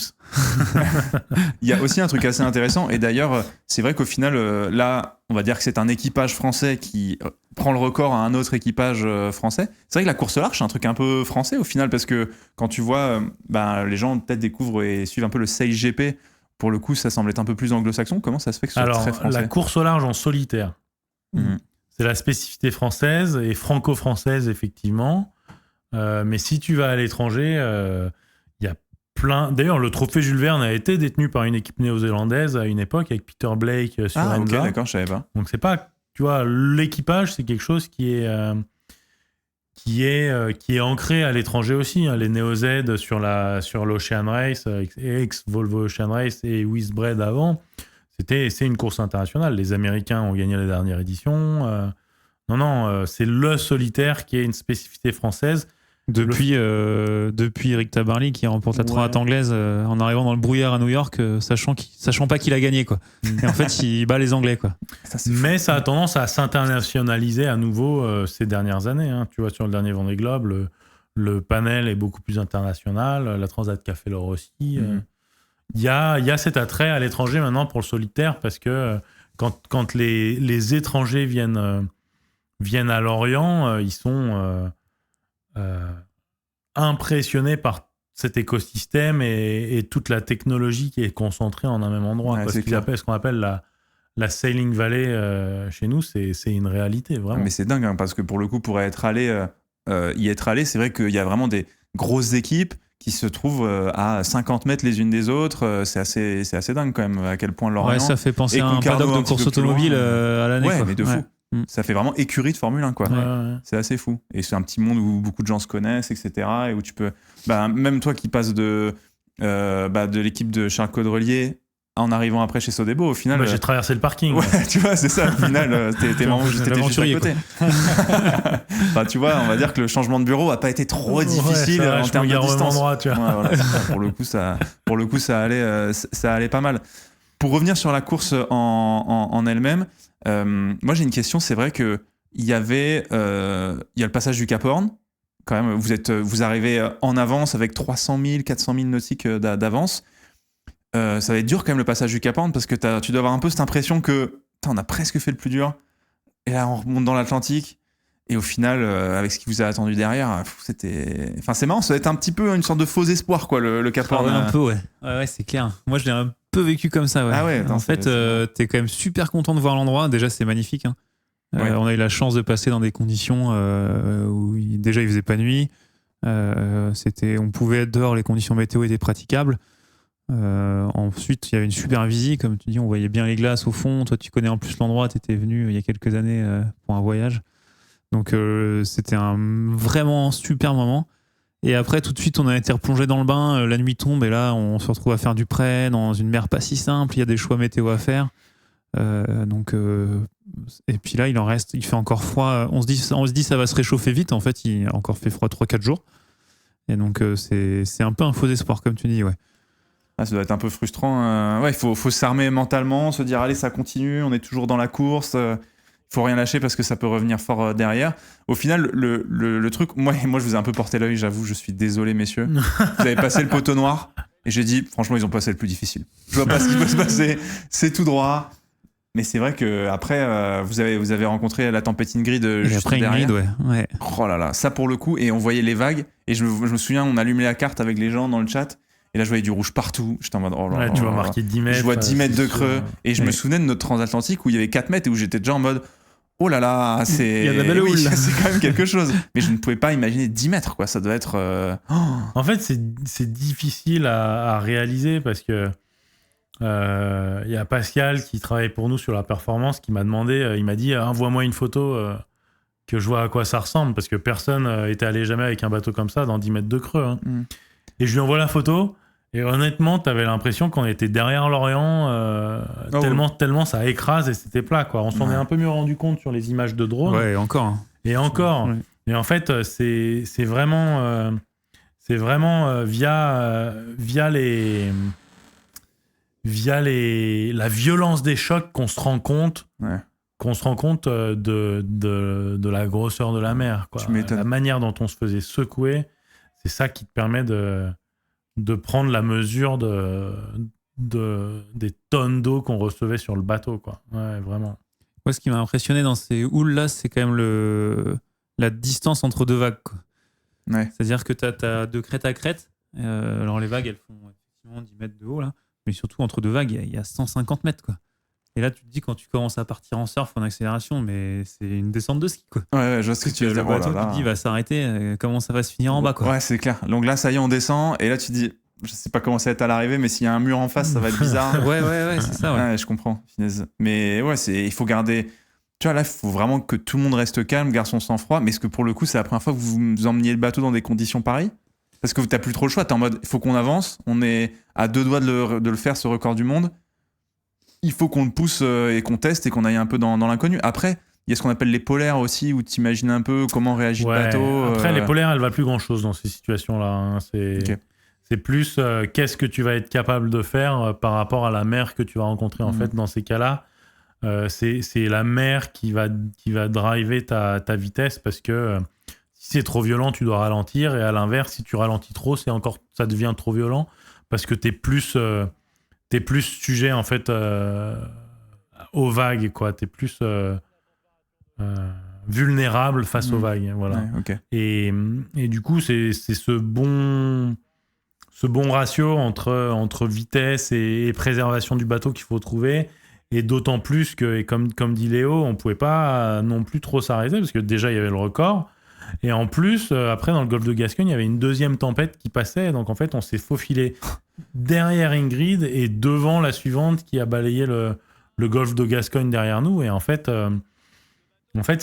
y a aussi un truc assez intéressant et d'ailleurs c'est vrai qu'au final là on va dire que c'est un équipage français qui prend le record à un autre équipage français. C'est vrai que la course au large c'est un truc un peu français au final parce que quand tu vois les gens peut-être découvrent et suivent un peu le Sail GP, pour le coup ça semble être un peu plus anglo-saxon. Comment ça se fait que ce soit très français? La course au large en solitaire, c'est la spécificité française et franco-française effectivement, mais si tu vas à l'étranger il y a D'ailleurs, le trophée Jules Verne a été détenu par une équipe néo-zélandaise à une époque avec Peter Blake sur Enza. Ok, d'accord, je savais pas. Donc c'est pas, tu vois, l'équipage, c'est quelque chose qui est ancré à l'étranger aussi. Hein. Les Néo-Z sur l'Ocean Race, ex-Volvo Ocean Race et Whizbread avant, c'est une course internationale. Les Américains ont gagné la dernière édition. C'est le solitaire qui est une spécificité française. Depuis Eric Tabarly qui remporte la Transat anglaise en arrivant dans le brouillard à New York, sachant pas qu'il a gagné quoi. Et en fait il bat les Anglais quoi. Ça a tendance à s'internationaliser à nouveau ces dernières années. Hein. Tu vois sur le dernier Vendée Globe, le panel est beaucoup plus international. La Transat qui a fait l'or aussi. Il y a cet attrait à l'étranger maintenant pour le solitaire parce que quand les étrangers viennent à Lorient, ils sont impressionné par cet écosystème et toute la technologie qui est concentrée en un même endroit. Ouais, ce qu'on appelle la Sailing Valley chez nous, c'est une réalité, vraiment. Mais c'est dingue, hein, parce que pour le coup, pour y être allé, c'est vrai qu'il y a vraiment des grosses équipes qui se trouvent à 50 mètres les unes des autres. C'est assez dingue quand même, à quel point Lorient... Ouais, ça fait penser à un paddock de course automobile à l'année. Ouais, quoi. mais de fou. Ça fait vraiment écurie de Formule 1 quoi. Ouais. C'est assez fou et c'est un petit monde où beaucoup de gens se connaissent, etc. et où tu peux même toi qui passes de l'équipe de Charles Caudrelier en arrivant après chez Sodebo au final j'ai traversé le parking. Ouais, tu vois, c'est ça au final t'étais juste à côté. Enfin, tu vois, on va dire que le changement de bureau a pas été trop difficile en termes de distance. Endroit, tu vois. Ouais, voilà, pour le coup ça allait pas mal. Pour revenir sur la course en elle-même, moi j'ai une question. C'est vrai que il y a le passage du Cap Horn. Quand même, vous arrivez en avance avec 300 000, 400 000 nautiques d'avance. Ça va être dur quand même le passage du Cap Horn parce que tu dois avoir un peu cette impression que on a presque fait le plus dur. Et là on remonte dans l'Atlantique. Et au final, avec ce qui vous a attendu derrière, c'est marrant. Ça va être un petit peu une sorte de faux espoir quoi, le Cap Horn. Un peu ouais, c'est clair. Moi je l'ai un peu vécu comme ça. Ouais. Ah ouais, en fait, t'es quand même super content de voir l'endroit. Déjà, c'est magnifique. Hein. On a eu la chance de passer dans des conditions où il faisait pas nuit. On pouvait être dehors, les conditions météo étaient praticables. Ensuite, il y avait une super visie, comme tu dis, on voyait bien les glaces au fond. Toi, tu connais en plus l'endroit. T'étais venu il y a quelques années pour un voyage. Donc, c'était un vraiment super moment. Et après, tout de suite, on a été replongé dans le bain. La nuit tombe et là, on se retrouve à faire du prêt dans une mer pas si simple. Il y a des choix météo à faire. Et puis là, il fait encore froid. On se dit ça va se réchauffer vite. En fait, il a encore fait froid 3-4 jours. Et donc, c'est un peu un faux espoir, comme tu dis. Ouais. Ah, ça doit être un peu frustrant. Ouais, il faut s'armer mentalement, se dire allez, ça continue, on est toujours dans la course. Il faut rien lâcher parce que ça peut revenir fort derrière. Au final, le truc, moi, je vous ai un peu porté l'œil, j'avoue, je suis désolé, messieurs. Vous avez passé le poteau noir et j'ai dit, franchement, ils ont passé le plus difficile. Je vois pas ce qui peut se passer, c'est tout droit. Mais c'est vrai que après, vous avez rencontré la tempête Ingrid juste après derrière. Ingrid, ouais. Oh là là, ça pour le coup, et on voyait les vagues. Et je me souviens, on allumait la carte avec les gens dans le chat. Et là, je voyais du rouge partout. J'étais en mode, oh là là. Ouais, tu vois marquer 10 mètres. Je vois 10 mètres de creux. sûr. Et je me souvenais de notre transatlantique où il y avait 4 mètres et où j'étais déjà en mode, oh là là, c'est. Il y a de la belle houle. C'est quand même quelque chose. Mais je ne pouvais pas imaginer 10 mètres, quoi. Ça doit être. En fait, c'est difficile à réaliser parce que y a Pascal qui travaille pour nous sur la performance qui m'a demandé, il m'a dit envoie-moi une photo que je vois à quoi ça ressemble parce que personne était allé jamais avec un bateau comme ça dans 10 mètres de creux. Hein. Et je lui envoie la photo et honnêtement, t'avais l'impression qu'on était derrière l'Orient tellement ça écrase et c'était plat, quoi. On s'en est un peu mieux rendu compte sur les images de drone. Ouais, encore. Et encore. Ouais. Et en fait, c'est vraiment via la violence des chocs qu'on se rend compte de la grosseur de la mer, quoi. Tu m'étonnes. La manière dont on se faisait secouer, c'est ça qui te permet de prendre la mesure des tonnes d'eau qu'on recevait sur le bateau, quoi. Ouais, vraiment. Moi, ce qui m'a impressionné dans ces houles-là, c'est quand même la distance entre deux vagues, quoi. Ouais. C'est-à-dire que tu as de crête à crête. Alors, les vagues, elles font effectivement 10 mètres de haut, là. Mais surtout, entre deux vagues, il y a 150 mètres, quoi. Et là, tu te dis, quand tu commences à partir en surf en accélération, mais c'est une descente de ski, quoi. Ouais, je vois ce que tu veux Le dire. bateau, Oh là tu là. te dis, va s'arrêter, comment ça va se finir en bas, quoi. Ouais, c'est clair. Donc là, ça y est, on descend. Et là, tu te dis, je sais pas comment ça va être à l'arrivée, mais s'il y a un mur en face, ça va être bizarre. Ouais, c'est ça, ouais. Ouais, je comprends. Finesse. Mais ouais, il faut garder. Tu vois, là, il faut vraiment que tout le monde reste calme, garde son sang-froid. Mais est-ce que pour le coup, c'est la première fois que vous emmeniez le bateau dans des conditions pareilles? Parce que t'as plus trop le choix. T'es en mode, il faut qu'on avance. On est à 2 doigts de le faire, ce record du monde. Il faut qu'on le pousse et qu'on teste et qu'on aille un peu dans l'inconnu. Après, il y a ce qu'on appelle les polaires aussi, où tu imagines un peu comment réagit le bateau. Après, les polaires, elle va plus grand-chose dans ces situations-là. Hein. C'est plus qu'est-ce que tu vas être capable de faire par rapport à la mer que tu vas rencontrer. En fait, dans ces cas-là, c'est la mer qui va driver ta vitesse parce que si c'est trop violent, tu dois ralentir. Et à l'inverse, si tu ralentis trop, ça devient trop violent parce que t'es plus sujet en fait aux vagues, quoi. T'es plus vulnérable face aux vagues, voilà. Ouais, okay. Et du coup, c'est ce bon ratio entre vitesse et préservation du bateau qu'il faut trouver. Et d'autant plus que, et comme dit Léo, on pouvait pas non plus trop s'arrêter parce que déjà il y avait le record. Et en plus, après, dans le golfe de Gascogne, il y avait une deuxième tempête qui passait. Donc, en fait, on s'est faufilé derrière Ingrid et devant la suivante qui a balayé le golfe de Gascogne derrière nous. Et en fait, ça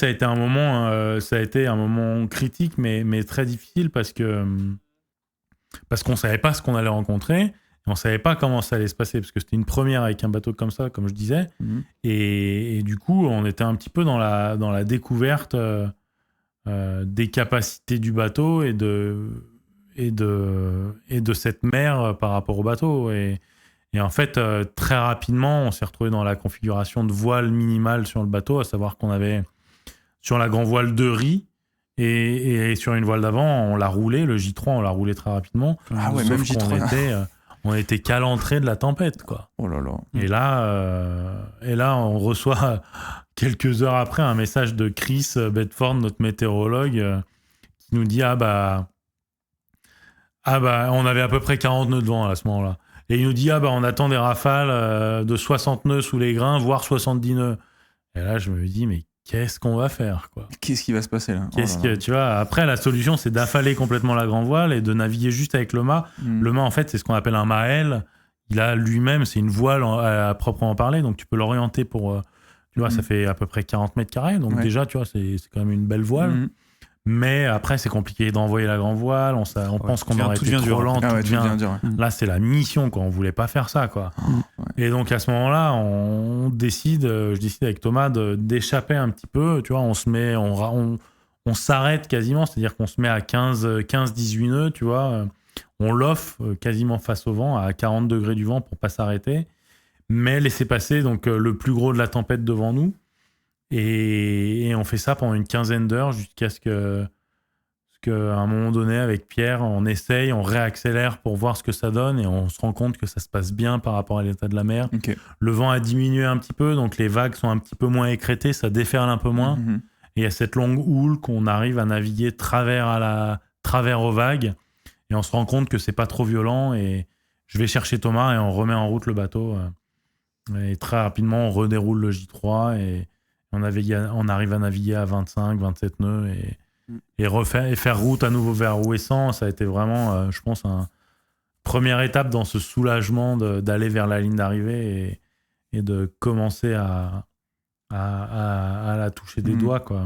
a été un moment critique, mais très difficile parce qu'on savait pas ce qu'on allait rencontrer. Et on savait pas comment ça allait se passer parce que c'était une première avec un bateau comme ça, comme je disais. Et du coup, on était un petit peu dans la découverte des capacités du bateau et de cette mer par rapport au bateau. Et en fait, très rapidement, on s'est retrouvé dans la configuration de voile minimale sur le bateau, à savoir qu'on avait sur la grand voile 2 riz et sur une voile d'avant, on l'a roulé, le J3, on l'a roulé très rapidement. Ah ouais, même J3. On était calentré de la tempête, quoi. Oh là là. Et là, on reçoit quelques heures après un message de Chris Bedford, notre météorologue, qui nous dit on avait à peu près 40 nœuds de vent à ce moment-là. Et il nous dit on attend des rafales de 60 nœuds sous les grains, voire 70 nœuds. Et là, je me dis mais qu'est-ce qu'on va faire, quoi? Qu'est-ce qui va se passer là? Tu vois, après, la solution, c'est d'affaler complètement la grand voile et de naviguer juste avec le mât. Le mât, en fait, c'est ce qu'on appelle un mât-L. Il a lui-même, c'est une voile à proprement parler, donc tu peux l'orienter pour... tu vois, ça fait à peu près 40 mètres carrés, donc déjà, tu vois, c'est quand même une belle voile. Mais après, c'est compliqué d'envoyer la grand voile. On pense qu'on aurait été trop lent. Là, c'est la mission, quoi. On voulait pas faire ça, quoi. Et donc, à ce moment-là, je décide avec Thomas d'échapper un petit peu. Tu vois, on s'arrête quasiment. C'est-à-dire qu'on se met à 15-18 nœuds, tu vois. On l'offre quasiment face au vent, à 40 degrés du vent pour pas s'arrêter, mais laisser passer donc, le plus gros de la tempête devant nous. Et on fait ça pendant une quinzaine d'heures jusqu'à ce qu'à un moment donné, avec Pierre, on essaye, on réaccélère pour voir ce que ça donne et on se rend compte que ça se passe bien par rapport à l'état de la mer. Ok. Le vent a diminué un petit peu, donc les vagues sont un petit peu moins écrêtées, ça déferle un peu moins. Mhm. Et il y a cette longue houle qu'on arrive à naviguer travers aux vagues. Et on se rend compte que c'est pas trop violent. Et je vais chercher Thomas et on remet en route le bateau. Et très rapidement, on redéroule le J3 et on arrive à naviguer à 25, 27 nœuds et faire route à nouveau vers Ouessant. Ça a été vraiment, je pense, une première étape dans ce soulagement d'aller vers la ligne d'arrivée et de commencer à la toucher des doigts, quoi.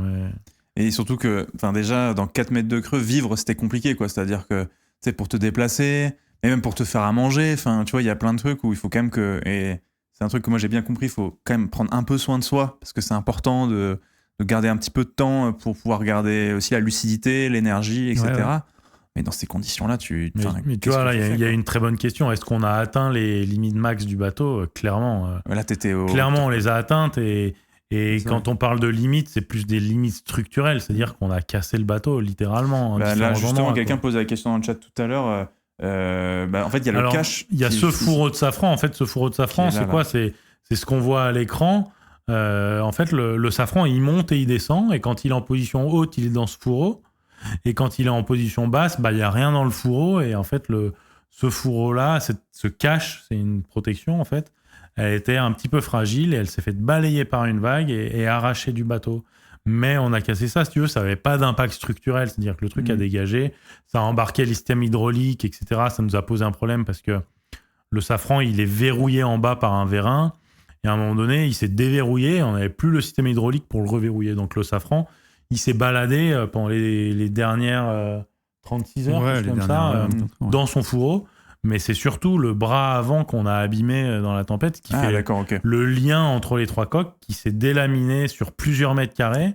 Et surtout que, déjà, dans 4 mètres de creux, vivre, c'était compliqué, quoi. C'est-à-dire que, tu sais, pour te déplacer, et même pour te faire à manger, tu vois, il y a plein de trucs où il faut quand même que... Et c'est un truc que moi, j'ai bien compris, il faut quand même prendre un peu soin de soi, parce que c'est important de garder un petit peu de temps pour pouvoir garder aussi la lucidité, l'énergie, etc. Ouais. Mais dans ces conditions-là, Mais tu vois, là, il y a une très bonne question. Est-ce qu'on a atteint les limites max du bateau ? Clairement. Là, Clairement, on les a atteintes et quand on parle de limites, c'est plus des limites structurelles, c'est-à-dire qu'on a cassé le bateau, littéralement. Là, justement, quelqu'un posait la question dans le chat tout à l'heure. En fait, il y a le cache. Il y a ce fourreau de safran. En fait, ce fourreau de safran, c'est quoi ? C'est ce qu'on voit à l'écran. En fait, le safran, il monte et il descend. Et quand il est en position haute, il est dans ce fourreau. Et quand il est en position basse, il n'y a rien dans le fourreau. Et en fait, ce fourreau-là, ce cache, c'est une protection, en fait. Elle était un petit peu fragile et elle s'est fait balayer par une vague et arrachée du bateau. Mais on a cassé ça, si tu veux, ça n'avait pas d'impact structurel. C'est-à-dire que le truc a dégagé, ça a embarqué le système hydraulique, etc. Ça nous a posé un problème parce que le safran, il est verrouillé en bas par un vérin. Et à un moment donné, il s'est déverrouillé. On n'avait plus le système hydraulique pour le reverrouiller. Donc le safran, il s'est baladé pendant les dernières 36 heures, comme ça, dans son fourreau. Mais c'est surtout le bras avant qu'on a abîmé dans la tempête qui fait le lien entre les 3 coques qui s'est délaminé sur plusieurs mètres carrés.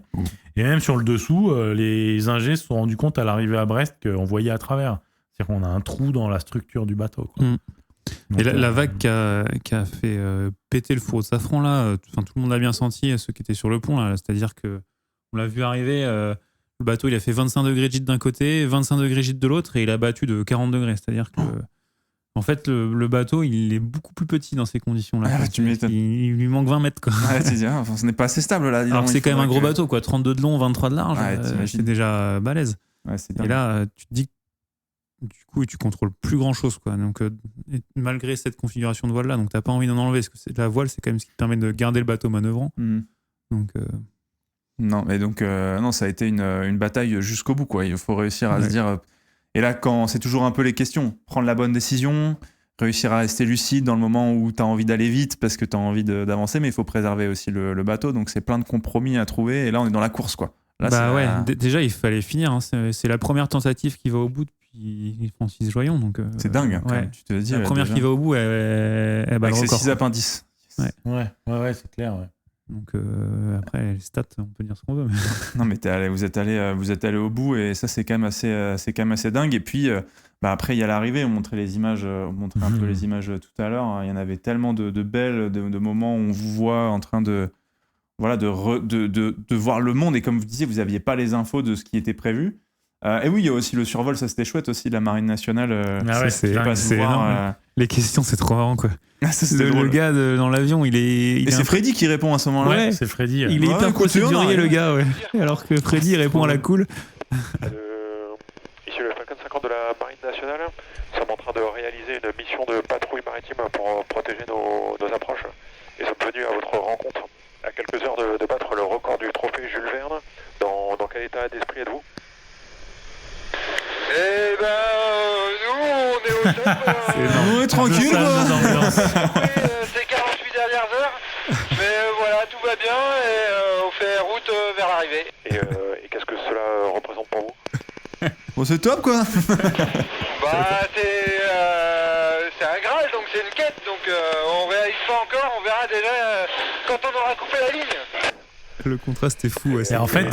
Et même sur le dessous, les ingés se sont rendus compte à l'arrivée à Brest qu'on voyait à travers. C'est-à-dire qu'on a un trou dans la structure du bateau, quoi. Donc, et la vague qui a fait péter le fourreau de safran, là, tout le monde l'a bien senti, ceux qui étaient sur le pont, là, c'est-à-dire qu'on l'a vu arriver, le bateau il a fait 25 degrés de gîte d'un côté, 25 degrés de gîte de l'autre, et il a battu de 40 degrés, c'est-à-dire que en fait, le bateau, il est beaucoup plus petit dans ces conditions-là. Il lui manque 20 mètres, quoi. Ce n'est pas assez stable, là. Alors que c'est quand même un gros bateau, quoi. 32 de long, 23 de large. C'est déjà balèze. Et là, tu te dis du coup, tu contrôles plus grand-chose, quoi. Donc, malgré cette configuration de voile-là, donc t'as pas envie d'en enlever, parce que la voile, c'est quand même ce qui te permet de garder le bateau manœuvrant. Donc... Non, mais donc, non, ça a été une bataille jusqu'au bout, quoi. Il faut réussir à se dire... Et là, quand c'est toujours un peu les questions, prendre la bonne décision, réussir à rester lucide dans le moment où tu as envie d'aller vite parce que tu as envie d'avancer, mais il faut préserver aussi le bateau. Donc, c'est plein de compromis à trouver. Et là, on est dans la course, quoi. Là, déjà, il fallait finir. Hein. C'est la première tentative qui va au bout depuis Francis Joyon. Donc, c'est dingue, quand même. Tu te dis, la première qui va au bout, elle bat le record. C'est 6 appendices. Ouais, c'est clair, ouais. Donc après les stats, on peut dire ce qu'on veut. Mais... non, mais vous êtes allé au bout et ça c'est quand même assez dingue. Et puis après il y a l'arrivée. On montrait les images, un peu les images tout à l'heure. Il y en avait tellement de belles, de moments où on vous voit en train de voir le monde. Et comme vous disiez, vous aviez pas les infos de ce qui était prévu. Et oui, il y a aussi le survol, ça c'était chouette aussi de la marine nationale. C'est énorme. Les questions, c'est trop marrant, quoi. Le gars dans l'avion, et c'est Freddy qui répond à ce moment-là. Ouais, c'est Freddy. Il est hyper procédurier, le gars, ouais. Alors que Freddy répond à la cool. Ici le Falcon 50 de la marine nationale. Nous sommes en train de réaliser une mission de patrouille maritime pour protéger nos approches. Et sommes venus à votre rencontre. À quelques heures de battre le record du trophée Jules Verne. Dans quel état d'esprit êtes-vous ? Eh ben, nous, on est au chef. On est tranquille, quoi. C'est 48 dernières heures. Mais voilà, tout va bien et on fait route vers l'arrivée. Et qu'est-ce que cela représente pour vous ? Bon, c'est top, quoi. C'est un Graal, donc c'est une quête. Donc on réalise pas encore, on verra déjà quand on aura coupé la ligne. Le contraste est fou. Et en fait,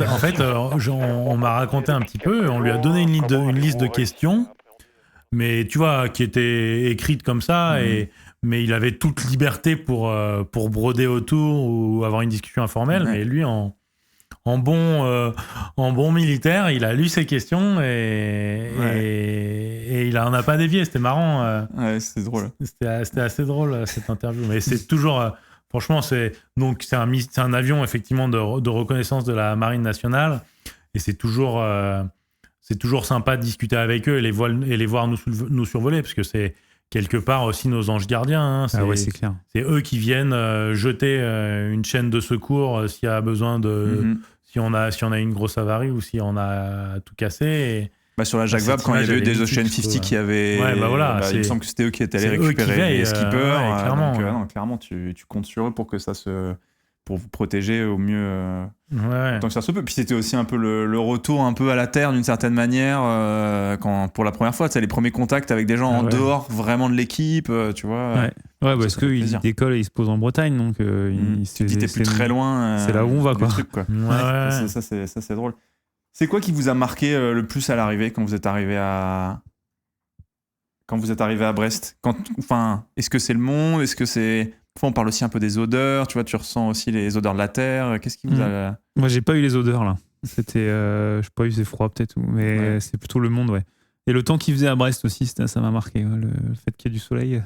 on m'a raconté un petit peu, on lui a donné une liste de questions. mais tu vois, qui était écrite comme ça, mais il avait toute liberté pour broder autour ou avoir une discussion informelle. Mais lui, en bon militaire, il a lu ses questions et il en a pas dévié. C'était marrant. Ouais, c'était drôle. C'était assez drôle cette interview. Mais c'est toujours, franchement, c'est un avion effectivement de reconnaissance de la Marine nationale et c'est toujours sympa de discuter avec eux et les voir nous survoler parce que c'est quelque part aussi nos anges gardiens. Hein. C'est clair. C'est eux qui viennent jeter une chaîne de secours s'il y a besoin de. Si on a une grosse avarie ou si on a tout cassé. Sur la Jacques Vabre, quand il y avait eu des Ocean 50 qui avaient. Il me semble que c'était eux qui étaient allés récupérer les skippers. Clairement, donc, clairement, tu comptes sur eux pour que pour vous protéger au mieux tant que ça se peut. Puis c'était aussi un peu le retour un peu à la terre d'une certaine manière pour la première fois, tu sais, les premiers contacts avec des gens en dehors vraiment de l'équipe, tu vois. Parce qu'ils décollent et ils se posent en Bretagne, donc tu dis t'es plus très loin. C'est là où on va, quoi. Trucs, quoi. Ça c'est drôle. C'est quoi qui vous a marqué le plus à l'arrivée quand vous êtes arrivé à Brest? Est-ce que c'est le monde? Est-ce que c'est... Parfois, on parle aussi un peu des odeurs, tu vois, tu ressens aussi les odeurs de la terre. Qu'est-ce qui vous a... Moi, j'ai pas eu les odeurs, là. C'était... je sais pas, il faisait froid, peut-être, mais c'est plutôt le monde, ouais. Et le temps qu'il faisait à Brest aussi, ça m'a marqué, le fait qu'il y ait du soleil.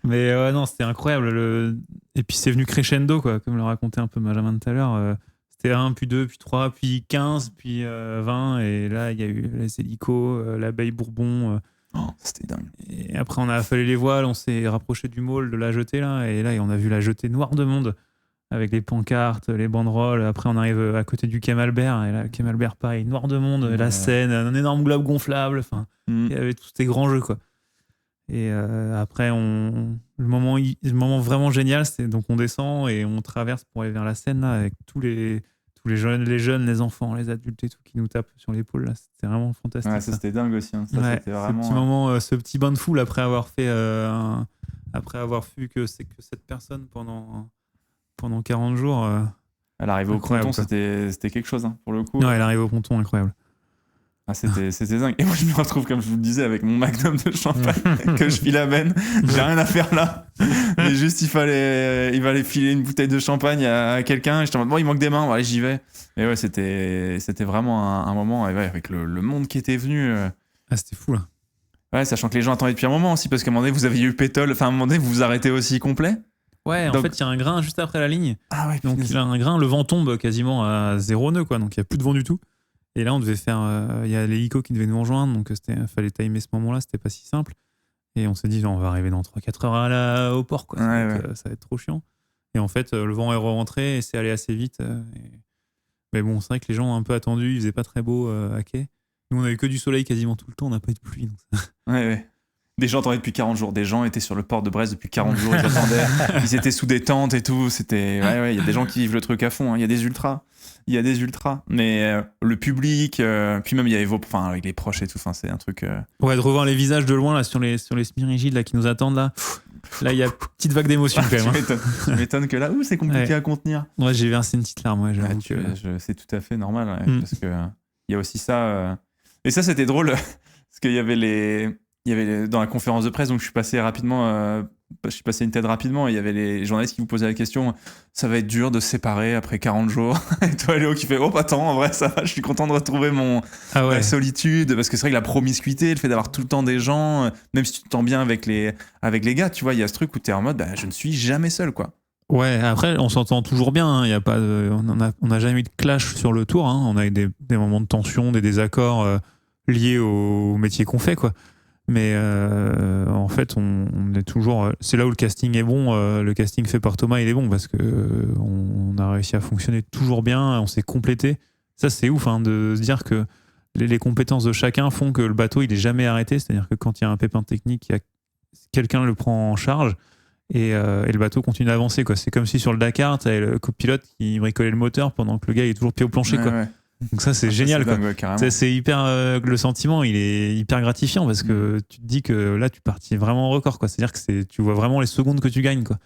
Mais non, c'était incroyable. Et puis, c'est venu crescendo, quoi, comme le racontait un peu Benjamin tout à l'heure. C'était 1, puis 2, puis 3, puis 15, puis 20. Et là, il y a eu les hélicos, l'abeille Bourbon... c'était dingue. Et après, on a affalé les voiles, on s'est rapproché du môle de la jetée, là, et là, on a vu la jetée noire de monde avec les pancartes, les banderoles. Après, on arrive à côté du Camembert, et là, le Camembert, pareil, noir de monde, la Seine, un énorme globe gonflable. Enfin, il y avait tous ces grands jeux, quoi. Et après, le moment vraiment génial, c'est donc on descend et on traverse pour aller vers la Seine, là, avec tous les jeunes, les enfants, les adultes et tout qui nous tapent sur l'épaule, là. C'était vraiment fantastique. Ouais, ça c'était dingue aussi. Hein. Ça, c'était vraiment... Ce petit moment, ce petit bain de foule après avoir fait, après avoir vu que c'est que cette personne pendant 40 jours. Elle arrivait au ponton, c'était quelque chose, hein, pour le coup. Non, elle arrive au ponton, incroyable. C'était dingue. Et moi, je me retrouve, comme je vous le disais, avec mon magnum de champagne que je file à Ben. J'ai rien à faire là. Mais juste, il fallait filer une bouteille de champagne à quelqu'un. Et j'étais en mode, bon, il manque des mains, bon, allez, j'y vais. Et ouais, c'était vraiment un moment avec le monde qui était venu. C'était fou, là. Ouais, sachant que les gens attendaient depuis un moment aussi, parce qu'à un moment donné, vous aviez eu Pétole. Enfin, à un moment donné, vous vous arrêtez aussi complet. Ouais, en fait, il y a un grain juste après la ligne. Ah ouais, donc, il y a un grain, le vent tombe quasiment à 0 nœud, quoi. Donc, il n'y a plus de vent du tout. Et là, on devait faire. Il y a l'hélico qui devait nous rejoindre, donc il fallait timer ce moment-là, c'était pas si simple. Et on s'est dit, on va arriver dans 3-4 heures au port, quoi. Ça va être trop chiant. Et en fait, le vent est rentré et c'est allé assez vite. Mais bon, c'est vrai que les gens ont un peu attendu, il faisait pas très beau à quai. Nous, on avait que du soleil quasiment tout le temps, on n'a pas eu de pluie. Donc... Ouais. Des gens attendaient depuis 40 jours. Des gens étaient sur le port de Brest depuis 40 jours, ils attendaient. Ils étaient sous des tentes et tout. C'était. Ouais, il y a des gens qui vivent le truc à fond. Hein. Il y a des ultras. Mais le public, puis même il y avait avec les proches et tout. Enfin, c'est un truc. Ouais, de revoir les visages de loin là sur les smirigides là qui nous attendent là. Là, il y a une petite vague d'émotion quand même. Tu m'étonnes que là, c'est compliqué à contenir. Ouais, j'ai versé une petite larme. C'est tout à fait normal, parce que il y a aussi ça. Et ça, c'était drôle parce qu'il y avait dans la conférence de presse, donc je suis passé rapidement. Je suis passé une tête rapidement et il y avait les journalistes qui vous posaient la question, ça va être dur de se séparer après 40 jours. Et toi, Léo, qui fait, oh, pas tant, en vrai, ça va, je suis content de retrouver ma solitude, parce que c'est vrai que la promiscuité, le fait d'avoir tout le temps des gens, même si tu te sens bien avec les gars, tu vois, il y a ce truc où t'es en mode, je ne suis jamais seul, quoi. Ouais, après, on s'entend toujours bien, hein. Y a pas on n'a jamais eu de clash sur le tour, hein. On a eu des moments de tension, des désaccords liés au métier qu'on fait, quoi. Mais en fait, on est toujours. C'est là où le casting est bon. Le casting fait par Thomas, il est bon parce que on a réussi à fonctionner toujours bien. On s'est complété. Ça, c'est ouf, hein, de se dire que les compétences de chacun font que le bateau, il est jamais arrêté. C'est-à-dire que quand il y a un pépin technique, quelqu'un le prend en charge et le bateau continue d'avancer, quoi. C'est comme si sur le Dakar, t'avais le copilote qui bricolait le moteur pendant que le gars il est toujours pied au plancher, quoi. Ouais. Donc ça, c'est génial, quoi. C'est hyper le sentiment, il est hyper gratifiant parce que tu te dis que là tu partis vraiment en record, quoi. C'est-à-dire que tu vois vraiment les secondes que tu gagnes, quoi.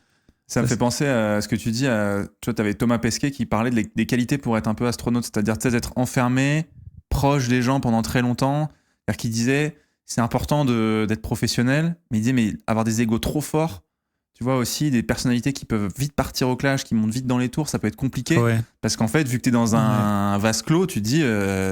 Ça me fait penser à ce que tu dis. Tu vois, t'avais Thomas Pesquet qui parlait des qualités pour être un peu astronaute, c'est-à-dire d'être enfermé, proche des gens pendant très longtemps. C'est-à-dire qu'il disait, c'est important d'être professionnel, mais il disait, mais avoir des égos trop forts, tu vois aussi des personnalités qui peuvent vite partir au clash, qui montent vite dans les tours, ça peut être compliqué. Ouais. Parce qu'en fait, vu que t'es dans un vase clos, tu te dis,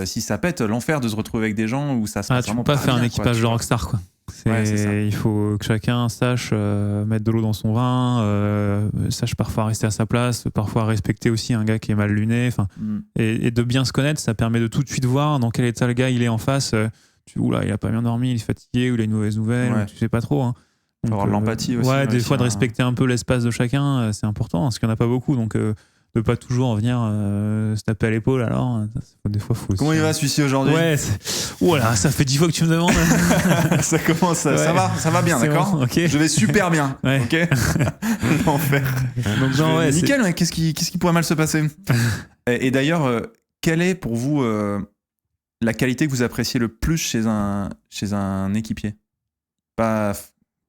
si ça pète, l'enfer de se retrouver avec des gens où ça se passe Tu vraiment peux pas faire bien, un équipage quoi, de rockstar, quoi. C'est ça. Il faut que chacun sache mettre de l'eau dans son vin, sache parfois rester à sa place, parfois respecter aussi un gars qui est mal luné. Et de bien se connaître, ça permet de tout de suite voir dans quel état le gars il est en face. Oula, il a pas bien dormi, il est fatigué, ou il a une mauvaise nouvelle, ou tu sais pas trop. Hein. Faut avoir de l'empathie aussi. Ouais, des fois de respecter un peu l'espace de chacun, c'est important, parce qu'il n'y en a pas beaucoup. Donc de pas toujours venir se taper à l'épaule, alors des fois faut. Comment il va celui-ci aujourd'hui? Ouais, voilà, ça fait 10 fois que tu me demandes. Ça commence, ça va bien, d'accord, bon, okay. Je vais super bien, ouais. ok. L'enfer. Donc non, ouais, nickel, mais qu'est-ce qui pourrait mal se passer? Et d'ailleurs, quelle est pour vous la qualité que vous appréciez le plus chez un équipier?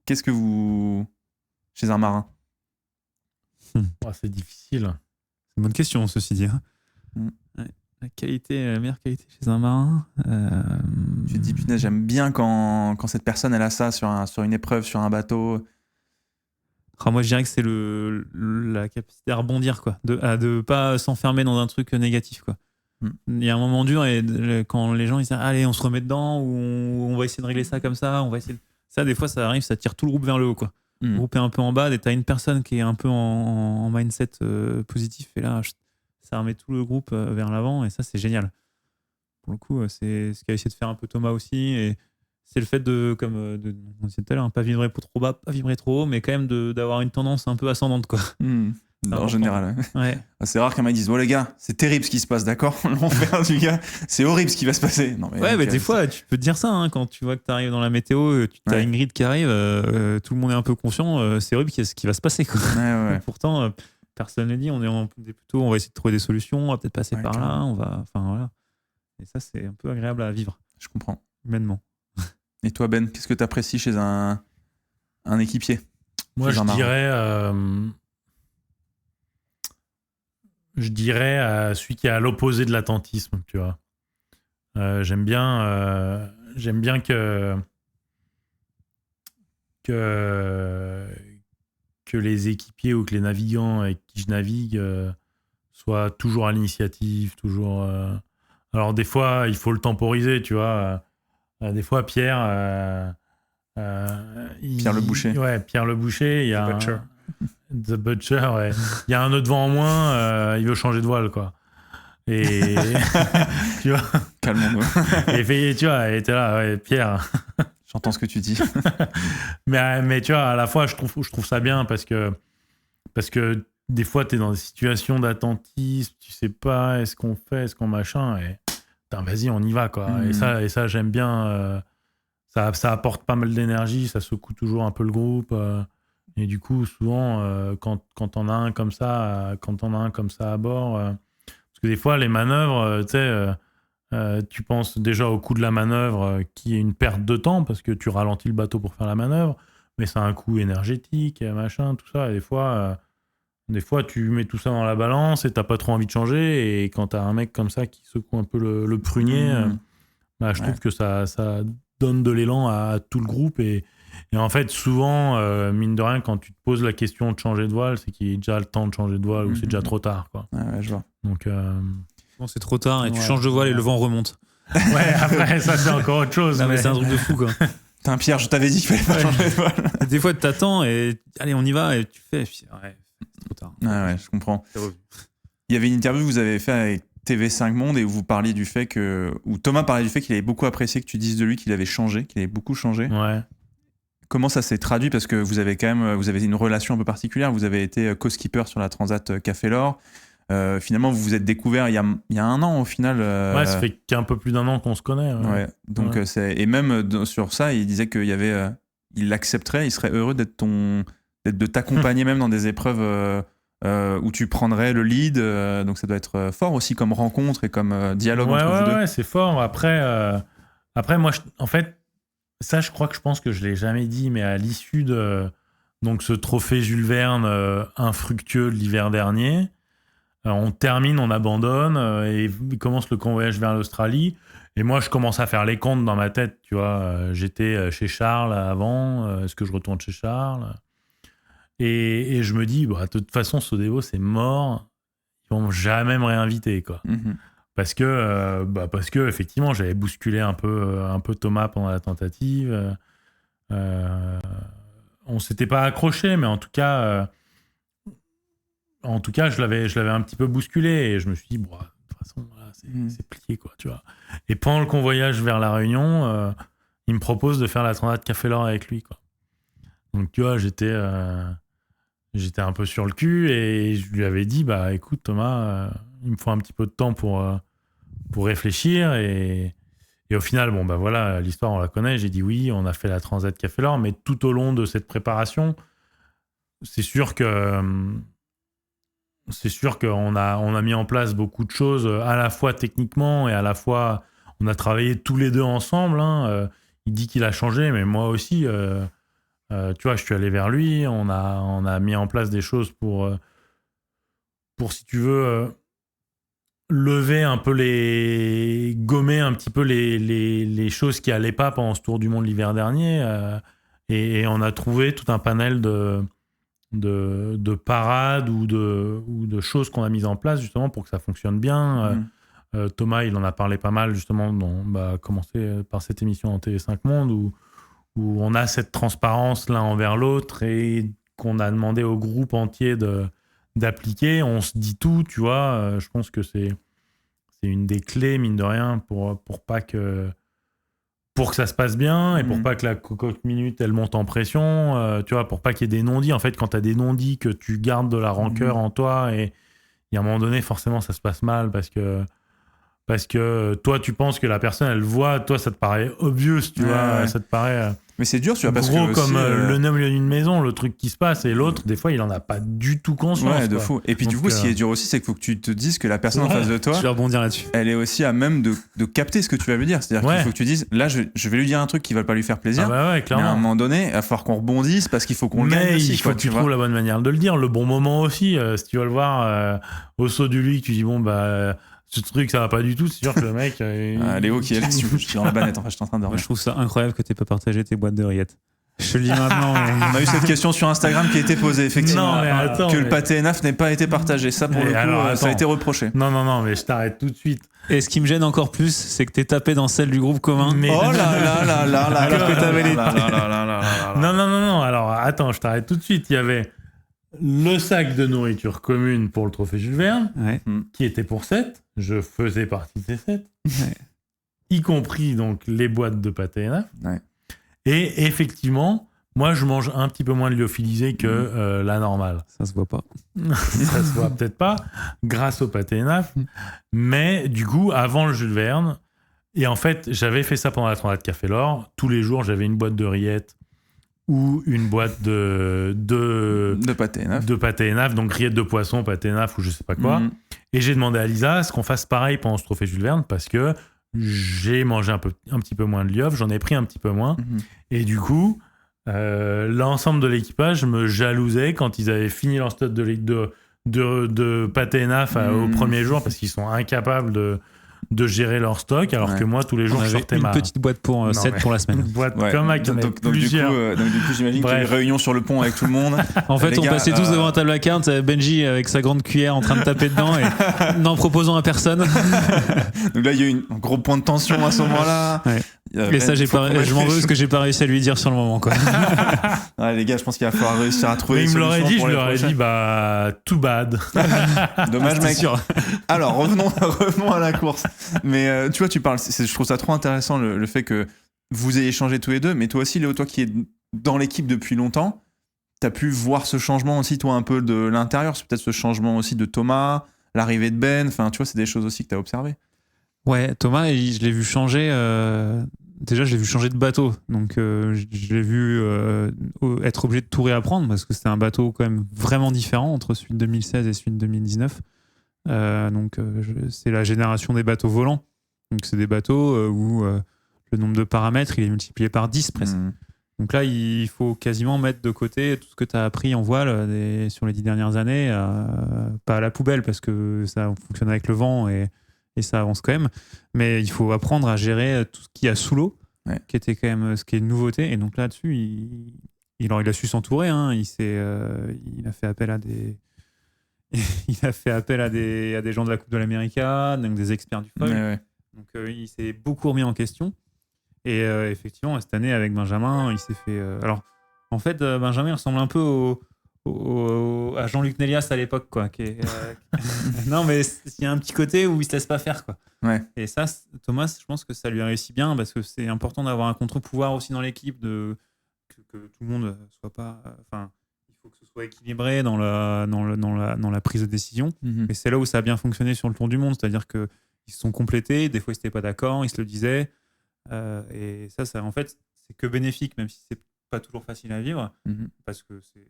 Qu'est-ce que vous... chez un marin? C'est difficile. C'est une bonne question, ceci dit. Ouais. La meilleure qualité chez un marin. Tu te dis, punaise, j'aime bien quand cette personne elle a ça sur une épreuve, sur un bateau. Moi, je dirais que c'est la capacité à rebondir, quoi, de pas s'enfermer dans un truc négatif, quoi. Il y a un moment dur et quand les gens ils disent allez, on se remet dedans ou on va essayer de régler ça comme ça, on va essayer. Ça, des fois, ça arrive, ça tire tout le groupe vers le haut, quoi. Le groupe est un peu en bas et t'as une personne qui est un peu en mindset positif et là, ça remet tout le groupe vers l'avant et ça, c'est génial. Pour le coup, c'est ce qu'a essayé de faire un peu Thomas aussi et c'est le fait comme on disait tout à l'heure, pas vibrer trop bas, pas vibrer trop haut, mais quand même d'avoir une tendance un peu ascendante, quoi. En général, ouais. C'est rare qu'un mec dise, les gars, c'est terrible ce qui se passe, d'accord? L'enfer du gars, c'est horrible ce qui va se passer. Non, mais des fois, tu peux te dire ça, hein, quand tu vois que tu arrives dans la météo, tu as une grille qui arrive, tout le monde est un peu conscient, c'est horrible ce qui va se passer, quoi. Pourtant, personne ne dit, on va essayer de trouver des solutions, on va peut-être passer par là, voilà. Et ça, c'est un peu agréable à vivre. Je comprends. Humainement. Et toi, Ben, qu'est-ce que tu apprécies chez un équipier? Moi, je dirais celui qui est à l'opposé de l'attentisme, tu vois. J'aime bien que les équipiers ou que les navigants avec qui je navigue soient toujours à l'initiative, toujours. Alors des fois, il faut le temporiser, tu vois. Des fois, Pierre. Pierre Le Boucher. Ouais, Pierre Le Boucher. Il y a The Butcher, ouais. Il y a un autre vent en moins, il veut changer de voile, quoi. Et tu vois. Calmons-nous. Et tu vois, et t'es là, ouais, Pierre. J'entends ce que tu dis. mais tu vois, à la fois, je trouve ça bien parce que des fois, t'es dans des situations d'attentisme, tu sais pas, est-ce qu'on fait, est-ce qu'on machin, et vas-y, on y va, quoi. Et ça, j'aime bien. Ça apporte pas mal d'énergie, ça secoue toujours un peu le groupe. Et du coup, souvent, quand on a un comme ça à bord, parce que des fois, les manœuvres, tu sais, tu penses déjà au coût de la manœuvre, qui est une perte de temps, parce que tu ralentis le bateau pour faire la manœuvre, mais ça a un coût énergétique, machin, tout ça. Et des fois, tu mets tout ça dans la balance et t'as pas trop envie de changer. Et quand t'as un mec comme ça qui secoue un peu le prunier, je trouve que ça donne de l'élan à tout le groupe. Et en fait, souvent, mine de rien, quand tu te poses la question de changer de voile, c'est qu'il y a déjà le temps de changer de voile ou c'est déjà trop tard, quoi. Ouais, je vois. Donc, bon, c'est trop tard et tu changes de voile et le vent remonte. Ouais, après, ça, c'est encore autre chose. Non, mais c'est un truc de fou, quoi. Putain, Pierre, je t'avais dit qu'il fallait pas changer de voile. Des fois, tu t'attends et allez, on y va et tu fais. C'est trop tard. Ouais, je comprends. Il y avait une interview que vous avez fait avec TV5 Monde et où vous parliez du fait où Thomas parlait du fait qu'il avait beaucoup apprécié que tu dises de lui qu'il avait changé, qu'il avait beaucoup changé. Ouais. Comment ça s'est traduit? Parce que vous avez une relation un peu particulière. Vous avez été co-skipper sur la Transat Café l'Or. Finalement, vous vous êtes découvert il y a un an au final. Ouais, ça fait qu'un peu plus d'un an qu'on se connaît. Ouais. Donc et même sur ça, il disait qu'il y avait, il l'accepterait, il serait heureux de t'accompagner même dans des épreuves où tu prendrais le lead. Donc ça doit être fort aussi comme rencontre et comme dialogue entre vous deux. Ouais, c'est fort. Après moi, en fait, ça, je pense que je l'ai jamais dit, mais à l'issue de ce trophée Jules Verne infructueux de l'hiver dernier. On termine, on abandonne et il commence le convoyage vers l'Australie. Et moi, je commence à faire les comptes dans ma tête, tu vois. J'étais chez Charles avant, est-ce que je retourne chez Charles ? Et je me dis, bah, de toute façon, Sodevo, c'est mort. Ils vont jamais me réinviter, quoi. Parce que effectivement, j'avais bousculé un peu Thomas pendant la tentative. On s'était pas accroché, mais en tout cas, je l'avais un petit peu bousculé. Et je me suis dit, bon, de toute façon, voilà, c'est plié, quoi, tu vois. Et pendant le convoyage vers La Réunion, il me propose de faire la Transat Café L'Or avec lui, quoi. Donc, tu vois, j'étais un peu sur le cul et je lui avais dit, bah, écoute, Thomas, il me faut un petit peu de temps pour réfléchir. Et au final, bon, bah voilà, l'histoire, on la connaît. J'ai dit oui, on a fait la Transat Café L'Or, mais tout au long de cette préparation, c'est sûr qu'on a mis en place beaucoup de choses, à la fois techniquement et à la fois, on a travaillé tous les deux ensemble. Il dit qu'il a changé, mais moi aussi, tu vois, je suis allé vers lui. On a mis en place des choses pour si tu veux, gommer un petit peu les choses qui allaient pas pendant ce Tour du Monde l'hiver dernier. Et on a trouvé tout un panel de parades ou de choses qu'on a mises en place justement pour que ça fonctionne bien. Thomas, il en a parlé pas mal justement, commencer par cette émission en TV5 Monde où on a cette transparence l'un envers l'autre et qu'on a demandé au groupe entier d'appliquer. On se dit tout, tu vois. Je pense que c'est une des clés, mine de rien, pour que ça se passe bien et pour pas que la cocotte minute elle monte en pression, tu vois, pour pas qu'il y ait des non-dits. En fait, quand t'as des non-dits, que tu gardes de la rancœur en toi, et à un moment donné, forcément, ça se passe mal parce que toi, tu penses que la personne, elle voit, toi, ça te paraît obvious, tu vois, ça te paraît mais c'est dur, tu vois, parce gros que comme aussi, le nom d'une maison, le truc qui se passe, et l'autre, des fois, il en a pas du tout conscience. Ouais, de quoi. fou. Et puis, Donc, du coup, ce qui est dur aussi, c'est qu'il faut que tu te dises que la personne en face de toi, Je vais rebondir là-dessus. elle est aussi à même de capter ce que tu vas lui dire. C'est-à-dire qu'il faut que tu dises, là, je vais lui dire un truc qui va pas lui faire plaisir. Ah bah ouais, Mais clairement. à un moment donné, il va falloir qu'on rebondisse parce qu'il faut qu'on le gagne Mais aussi. il faut que tu trouves la bonne manière de le dire, le bon moment aussi. Si tu vas le voir au saut du lit, tu dis bon bah ce truc ça va pas du tout. C'est sûr que le mec. Léo qui est là, je suis dans la banette. En fait, je suis en train de Moi, dormir. je trouve ça incroyable que tu pas partagé tes boîtes de rillettes. Je te le dis maintenant. On a eu cette question sur Instagram qui a été posée, effectivement. Non, mais attends, que le pâté ENAF n'ait pas été partagé. Ça, pour Mais le coup, alors, ça a attends. été reproché. Non, mais je t'arrête tout de suite. Et ce qui me gêne encore plus, c'est que t'es tapé dans celle du groupe commun. Mais- Oh là là là là là. Alors que t'avais les- Non. Alors, attends, je t'arrête tout de suite. Il y avait le sac de nourriture commune pour le trophée Jules Verne, Ouais. qui était pour 7. Je faisais partie de ces 7. Ouais. Y compris donc les boîtes de pâté ENAF. Ouais. Et effectivement, moi, je mange un petit peu moins de lyophilisé que la normale. Ça se voit pas. Ça se voit peut-être pas, grâce au pâté ENAF. Mais du coup, avant le Jules Verne, et en fait, j'avais fait ça pendant la Transat Café L'Or. Tous les jours, j'avais une boîte de rillettes ou une boîte de pâté ENAF. de pâté ENAF, donc rillettes de poisson, pâté ENAF ou je sais pas quoi. Et j'ai demandé à Lisa à ce qu'on fasse pareil pendant ce trophée Jules Verne parce que j'ai mangé un petit peu moins de liofs, j'en ai pris un petit peu moins. Et du coup, l'ensemble de l'équipage me jalousait quand ils avaient fini leur stock de pâté ENAF au premier jour parce qu'ils sont incapables de gérer leur stock, alors que moi, tous les jours, On je avait sortais une ma petite boîte pour 7 pour la une semaine. boîte Ouais. comme il y en avait Donc, plusieurs. du coup, j'imagine qu'il y a eu une Bref. réunion sur le pont avec tout le monde. En fait, Les on gars, passait tous devant un table à cartes, Benji avec sa grande cuillère en train de taper dedans et n'en proposant à personne. Donc là, il y a eu un gros point de tension à ce moment-là. Ouais. Il Et ça, faut qu'on mette je m'en les veux parce choses- que j'ai pas réussi à lui dire sur le moment, quoi. Ouais, les gars, je pense qu'il va falloir réussir à trouver Mais des il me l'aurait solutions dit, pour je les lui aurais prochains. dit, bah, too bad. Dommage, C'était mec. sûr. Alors, revenons à la course. Mais tu vois, tu parles, je trouve ça trop intéressant le fait que vous ayez changé tous les deux, mais toi aussi, Léo, toi qui es dans l'équipe depuis longtemps, t'as pu voir ce changement aussi, toi, un peu de l'intérieur. C'est peut-être ce changement aussi de Thomas, l'arrivée de Ben, enfin, tu vois, c'est des choses aussi que t'as observées. Ouais, Thomas, je l'ai vu changer. Déjà, je l'ai vu changer de bateau. Donc, je l'ai vu être obligé de tout réapprendre parce que c'était un bateau quand même vraiment différent entre celui de 2016 et celui de 2019. C'est la génération des bateaux volants. Donc, c'est des bateaux où le nombre de paramètres, il est multiplié par 10 presque. Donc là, il faut quasiment mettre de côté tout ce que tu as appris en voile sur les 10 dernières années, pas à la poubelle parce que ça fonctionne avec le vent et ça avance quand même. Mais il faut apprendre à gérer tout ce qu'il y a sous l'eau, qui était quand même ce qui est une nouveauté. Et donc là-dessus, il a su s'entourer. Hein. Il a fait appel à des... il a fait appel à des gens de la Coupe de l'América, donc des experts du foil. Donc il s'est beaucoup remis en question. Et effectivement, cette année, avec Benjamin, il s'est fait... Alors, en fait, Benjamin, il ressemble un peu à Jean-Luc Nélias à l'époque, quoi. Non, mais il y a un petit côté où il se laisse pas faire, quoi. Ouais. Et ça, Thomas, je pense que ça lui réussit bien parce que c'est important d'avoir un contre-pouvoir aussi dans l'équipe, que tout le monde soit pas... Enfin, il faut que ce soit équilibré dans la prise de décision. Et c'est là où ça a bien fonctionné sur le Tour du Monde, c'est-à-dire qu'ils se sont complétés, des fois ils n'étaient pas d'accord, ils se le disaient. Et ça, en fait, c'est que bénéfique, même si c'est pas toujours facile à vivre, parce que c'est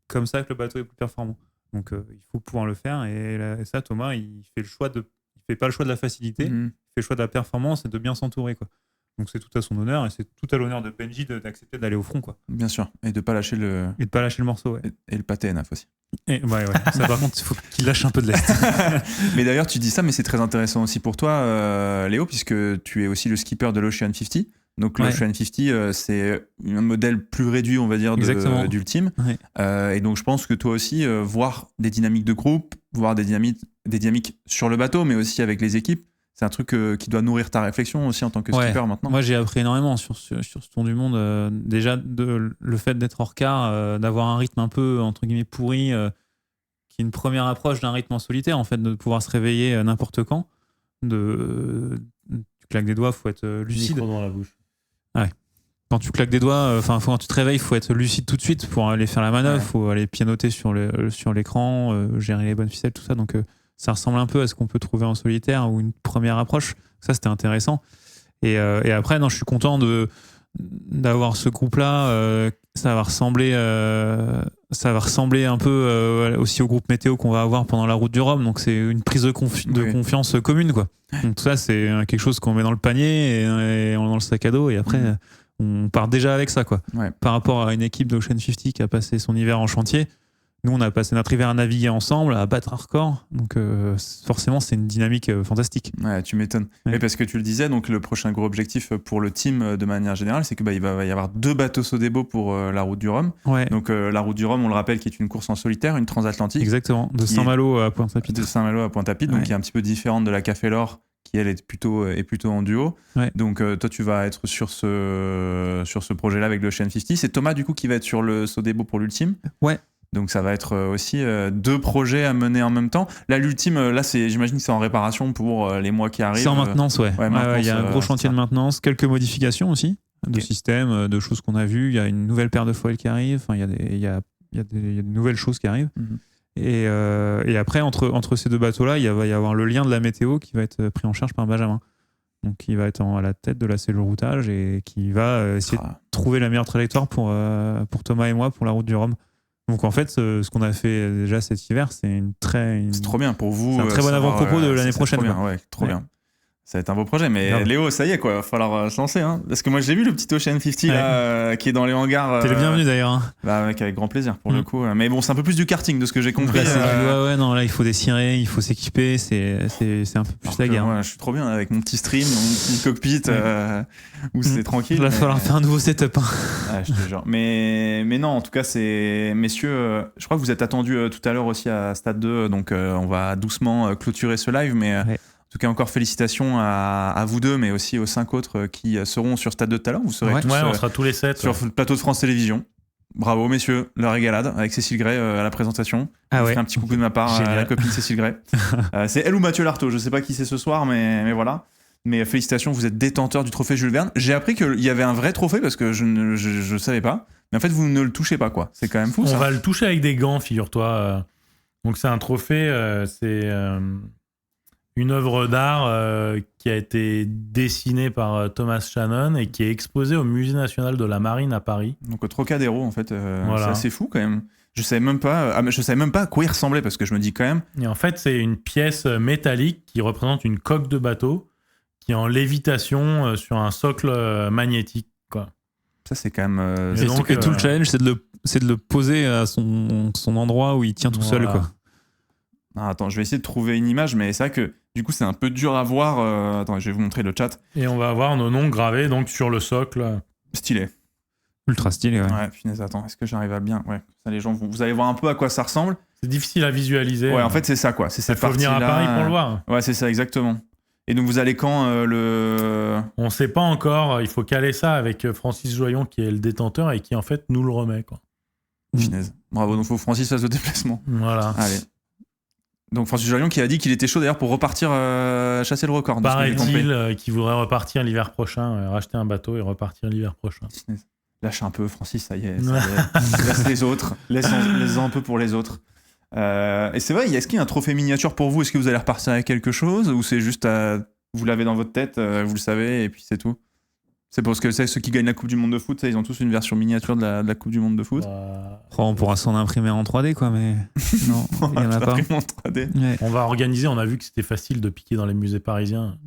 comme ça que le bateau est plus performant. Donc, il faut pouvoir le faire. Et ça, Thomas, il fait pas le choix de la facilité, il fait le choix de la performance et de bien s'entourer, quoi. Donc, c'est tout à son honneur et c'est tout à l'honneur de Benji d'accepter d'aller au front, quoi. Bien sûr, et de pas lâcher le morceau, ouais. Et le pâté NF aussi. Ouais. Ça, par contre, il faut qu'il lâche un peu de l'est. Mais d'ailleurs, tu dis ça, mais c'est très intéressant aussi pour toi, Léo, puisque tu es aussi le skipper de l'Ocean 50. Donc l'Ocean 50, c'est un modèle plus réduit, on va dire, d'Ultime. Et donc je pense que toi aussi, voir des dynamiques de groupe, voir des dynamiques sur le bateau, mais aussi avec les équipes, c'est un truc qui doit nourrir ta réflexion aussi en tant que skipper maintenant. Moi, j'ai appris énormément sur ce Tour du Monde. Déjà, le fait d'être hors quart, d'avoir un rythme un peu, entre guillemets, pourri, qui est une première approche d'un rythme en solitaire, en fait, de pouvoir se réveiller n'importe quand. Tu claques des doigts, il faut être lucide. Micro dans la bouche. Ouais. Quand tu claques des doigts, quand tu te réveilles, il faut être lucide tout de suite pour aller faire la manœuvre, il faut aller pianoter sur l'écran, gérer les bonnes ficelles, tout ça. Donc, ça ressemble un peu à ce qu'on peut trouver en solitaire ou une première approche. Ça, c'était intéressant. Et après, non, je suis content d'avoir ce groupe-là. Ça va ressembler un peu aussi au groupe météo qu'on va avoir pendant la route du Rhum. Donc, c'est une prise de confiance commune, quoi. Donc, ça, c'est quelque chose qu'on met dans le panier et on dans le sac à dos. Et après, on part déjà avec ça, quoi. Par rapport à une équipe d'Ocean 50 qui a passé son hiver en chantier. Nous, on a passé notre hiver à naviguer ensemble, à battre un record. Donc, forcément, c'est une dynamique fantastique. Ouais, tu m'étonnes. Mais parce que tu le disais, donc le prochain gros objectif pour le team de manière générale, c'est qu'il va y avoir 2 bateaux Sodebo pour la route du Rhum. Donc, la route du Rhum, on le rappelle, qui est une course en solitaire, une transatlantique. Exactement, de Saint-Malo à Pointe-à-Pitre. De Saint-Malo à Pointe-à-Pitre, donc qui est un petit peu différente de la Café L'Or, qui elle est plutôt en duo. Donc, toi, tu vas être sur ce projet-là avec l'Ocean 50. C'est Thomas, du coup, qui va être sur le Sodebo pour l'ultime. Ouais. Donc ça va être aussi 2 projets à mener en même temps. Là, l'ultime, j'imagine que c'est en réparation pour les mois qui arrivent. C'est en maintenance, ouais. Maintenance, il y a un gros chantier de maintenance, quelques modifications aussi, de système, de choses qu'on a vues. Il y a une nouvelle paire de foils qui arrive. Enfin, il y a des nouvelles choses qui arrivent. Et après, entre ces 2 bateaux-là, il va y avoir le lien de la météo qui va être pris en charge par Benjamin. Donc, il va être à la tête de la cellule routage et qui va essayer de trouver la meilleure trajectoire pour Thomas et moi pour la route du Rhum. Donc en fait, ce qu'on a fait déjà cet hiver, c'est c'est trop bien pour vous. C'est un très bon avant-propos de l'année prochaine. Trop bien. Ça va être un beau projet, mais Léo, ça y est, quoi, va falloir se lancer. Hein. Parce que moi, j'ai vu le petit Ocean 50 là, qui est dans les hangars. T'es le bienvenu d'ailleurs. Hein. Bah, avec grand plaisir pour le coup. Mais bon, c'est un peu plus du karting de ce que j'ai compris. Non, là, il faut des cirés, il faut s'équiper, c'est un peu plus la guerre. Moi, je suis trop bien avec mon petit stream, mon petit cockpit où c'est tranquille. Il va falloir faire un nouveau setup. Je te jure. Mais non, en tout cas, messieurs, je crois que vous êtes attendus tout à l'heure aussi à Stade 2, donc on va doucement clôturer ce live, mais. En tout cas, encore félicitations à vous 2, mais aussi aux 5 autres qui seront sur Stade 2 tout à l'heure. Vous serez tous, on sera tous les 7 sur le plateau de France Télévisions. Bravo, messieurs, la régalade avec Cécile Gray à la présentation. Je ferai un petit coucou de ma part à la copine Cécile Gray. C'est elle ou Mathieu Lartaud, je ne sais pas qui c'est ce soir, mais voilà. Mais félicitations, vous êtes détenteur du trophée Jules Verne. J'ai appris qu'il y avait un vrai trophée parce que je ne savais pas. Mais en fait, vous ne le touchez pas, quoi. C'est quand même fou, ça. On va le toucher avec des gants, figure-toi. Donc, c'est un trophée, c'est une œuvre d'art qui a été dessinée par Thomas Shannon et qui est exposée au Musée national de la Marine à Paris. Donc au Trocadéro, en fait. Voilà. C'est assez fou, quand même. Je savais même pas à quoi il ressemblait parce que je me dis quand même. Et en fait, c'est une pièce métallique qui représente une coque de bateau qui est en lévitation sur un socle magnétique, quoi. Ça, c'est quand même. Et donc, tout le challenge, c'est de le poser à son endroit où il tient tout seul, quoi. Ah, attends, je vais essayer de trouver une image, mais c'est vrai que du coup, c'est un peu dur à voir. Attends, je vais vous montrer le chat. Et on va avoir nos noms gravés donc sur le socle. Stylé. Ultra stylé, ouais. Ouais, punaise, attends, est-ce que j'arrive à bien. Ouais, ça, les gens, vous allez voir un peu à quoi ça ressemble. C'est difficile à visualiser. Ouais, en fait, c'est ça, quoi. C'est il cette faut venir à partie-là. Paris pour le voir. Ouais, c'est ça, exactement. Et donc, vous allez quand le. On sait pas encore. Il faut caler ça avec Francis Joyon qui est le détenteur et qui en fait nous le remet, quoi. Punaise. Bravo, donc faut que Francis fasse le déplacement. Voilà. Allez. Donc Francis Joyon qui a dit qu'il était chaud d'ailleurs pour repartir chasser le record. Paraît-il qu'il voudrait repartir l'hiver prochain, racheter un bateau et repartir l'hiver prochain. Lâche un peu, Francis, ça y est. Laisse les autres. Laisse-en un peu pour les autres. Et c'est vrai, est-ce qu'il y a un trophée miniature pour vous? Est-ce que vous allez repartir avec quelque chose? Ou c'est juste vous l'avez dans votre tête, vous le savez, et puis c'est tout? C'est parce que ceux qui gagnent la Coupe du Monde de foot, ils ont tous une version miniature de la Coupe du Monde de foot. On pourra s'en imprimer en 3D, quoi, mais non, il n'y en a pas. En 3D. Ouais. On va organiser, on a vu que c'était facile de piquer dans les musées parisiens.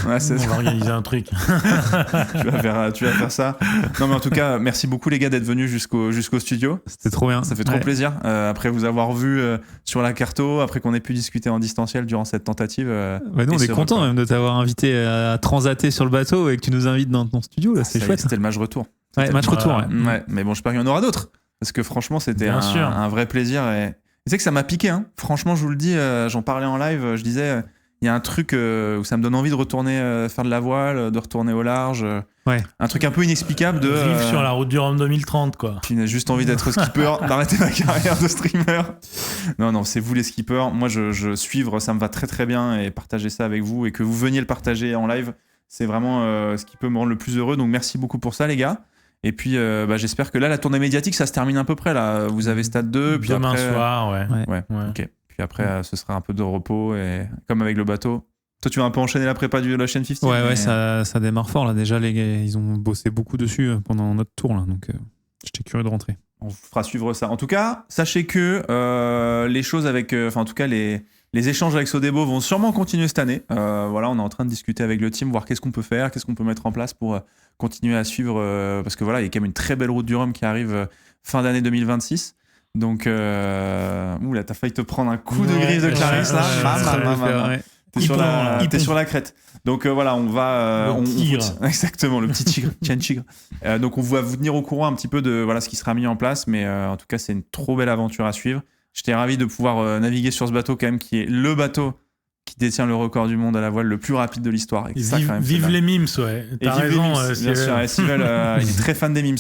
Ouais, on va organiser un truc. tu vas faire ça. Non, mais en tout cas, merci beaucoup les gars d'être venus jusqu'au studio. C'était trop bien. Ça fait trop plaisir. Après vous avoir vu sur la carto, après qu'on ait pu discuter en distanciel durant cette tentative. Nous, on est content même de t'avoir invité à transater sur le bateau et que tu nous invites dans ton studio. Là, c'est chouette. C'était le match retour. Ouais, match retour. Ouais. Mais bon, j'espère qu'il y en aura d'autres. Parce que franchement, c'était un vrai plaisir. Et tu sais que ça m'a piqué. Hein. Franchement, je vous le dis, j'en parlais en live. Je disais, il y a un truc où ça me donne envie de retourner faire de la voile, de retourner au large. Un truc un peu inexplicable de... Vivre sur la route du Rhum 2030, quoi. J'ai juste envie d'être skipper, d'arrêter ma carrière de streamer. Non, c'est vous les skippers. Moi, je suivre, ça me va très très bien. Et partager ça avec vous et que vous veniez le partager en live, c'est vraiment ce qui peut me rendre le plus heureux. Donc merci beaucoup pour ça, les gars. Et puis j'espère que là, la tournée médiatique, ça se termine à peu près. Là. Vous avez Stade 2. Puis demain après, soir, ouais. Ok. Puis après, ce sera un peu de repos. Et comme avec le bateau. Toi, tu vas un peu enchaîner la prépa de l'Ocean 50. Ouais, ça démarre fort. Là. Déjà, les gars, ils ont bossé beaucoup dessus pendant notre tour. Là, donc, j'étais curieux de rentrer. On vous fera suivre ça. En tout cas, sachez que les choses avec... en tout cas, les échanges avec Sodebo vont sûrement continuer cette année. Voilà, on est en train de discuter avec le team, voir qu'est-ce qu'on peut faire, qu'est-ce qu'on peut mettre en place pour continuer à suivre. Parce que voilà, il y a quand même une très belle route du Rhum qui arrive fin d'année 2026. Donc, là, t'as failli te prendre un coup de grise de Clarisse, là. T'es sur la crête. Donc voilà, on va... Le tigre. Exactement, le petit tigre. Tiens, tigre. Donc on va vous tenir au courant un petit peu de ce qui sera mis en place. Mais en tout cas, c'est une trop belle aventure à suivre. J'étais ravi de pouvoir naviguer sur ce bateau quand même, qui est le bateau qui détient le record du monde à la voile le plus rapide de l'histoire. Vive les mimes, ouais. T'as raison. Bien sûr. Et Civil, il est très fan des mimes.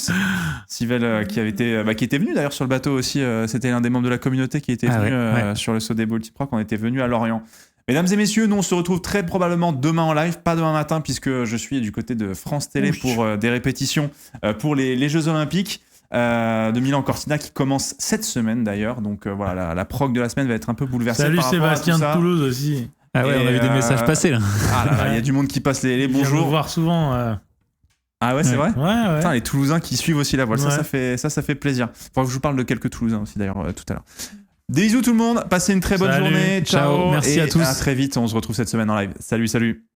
Civil, qui était venu d'ailleurs sur le bateau aussi. C'était l'un des membres de la communauté qui était venu sur le Sodebo Ultiproc. On était venu à Lorient. Mesdames et messieurs, nous on se retrouve très probablement demain en live, pas demain matin puisque je suis du côté de France Télé pour des répétitions pour les Jeux Olympiques de Milan-Cortina qui commencent cette semaine d'ailleurs. Donc voilà, la prog de la semaine va être un peu bouleversée. Salut par Sébastien à tout de ça. Toulouse aussi. Ah ouais, on a vu des messages passer là. Il y a du monde qui passe les bonjours. Je veux voir souvent. Ah ouais, c'est vrai. Ouais. Putain, les Toulousains qui suivent aussi la voile, Ouais. ça fait plaisir. Faudra que je vous parle de quelques Toulousains aussi d'ailleurs tout à l'heure. Des bisous tout le monde, passez une très bonne Salut. journée, ciao, Merci et à tous. À très vite, on se retrouve cette semaine en live. Salut.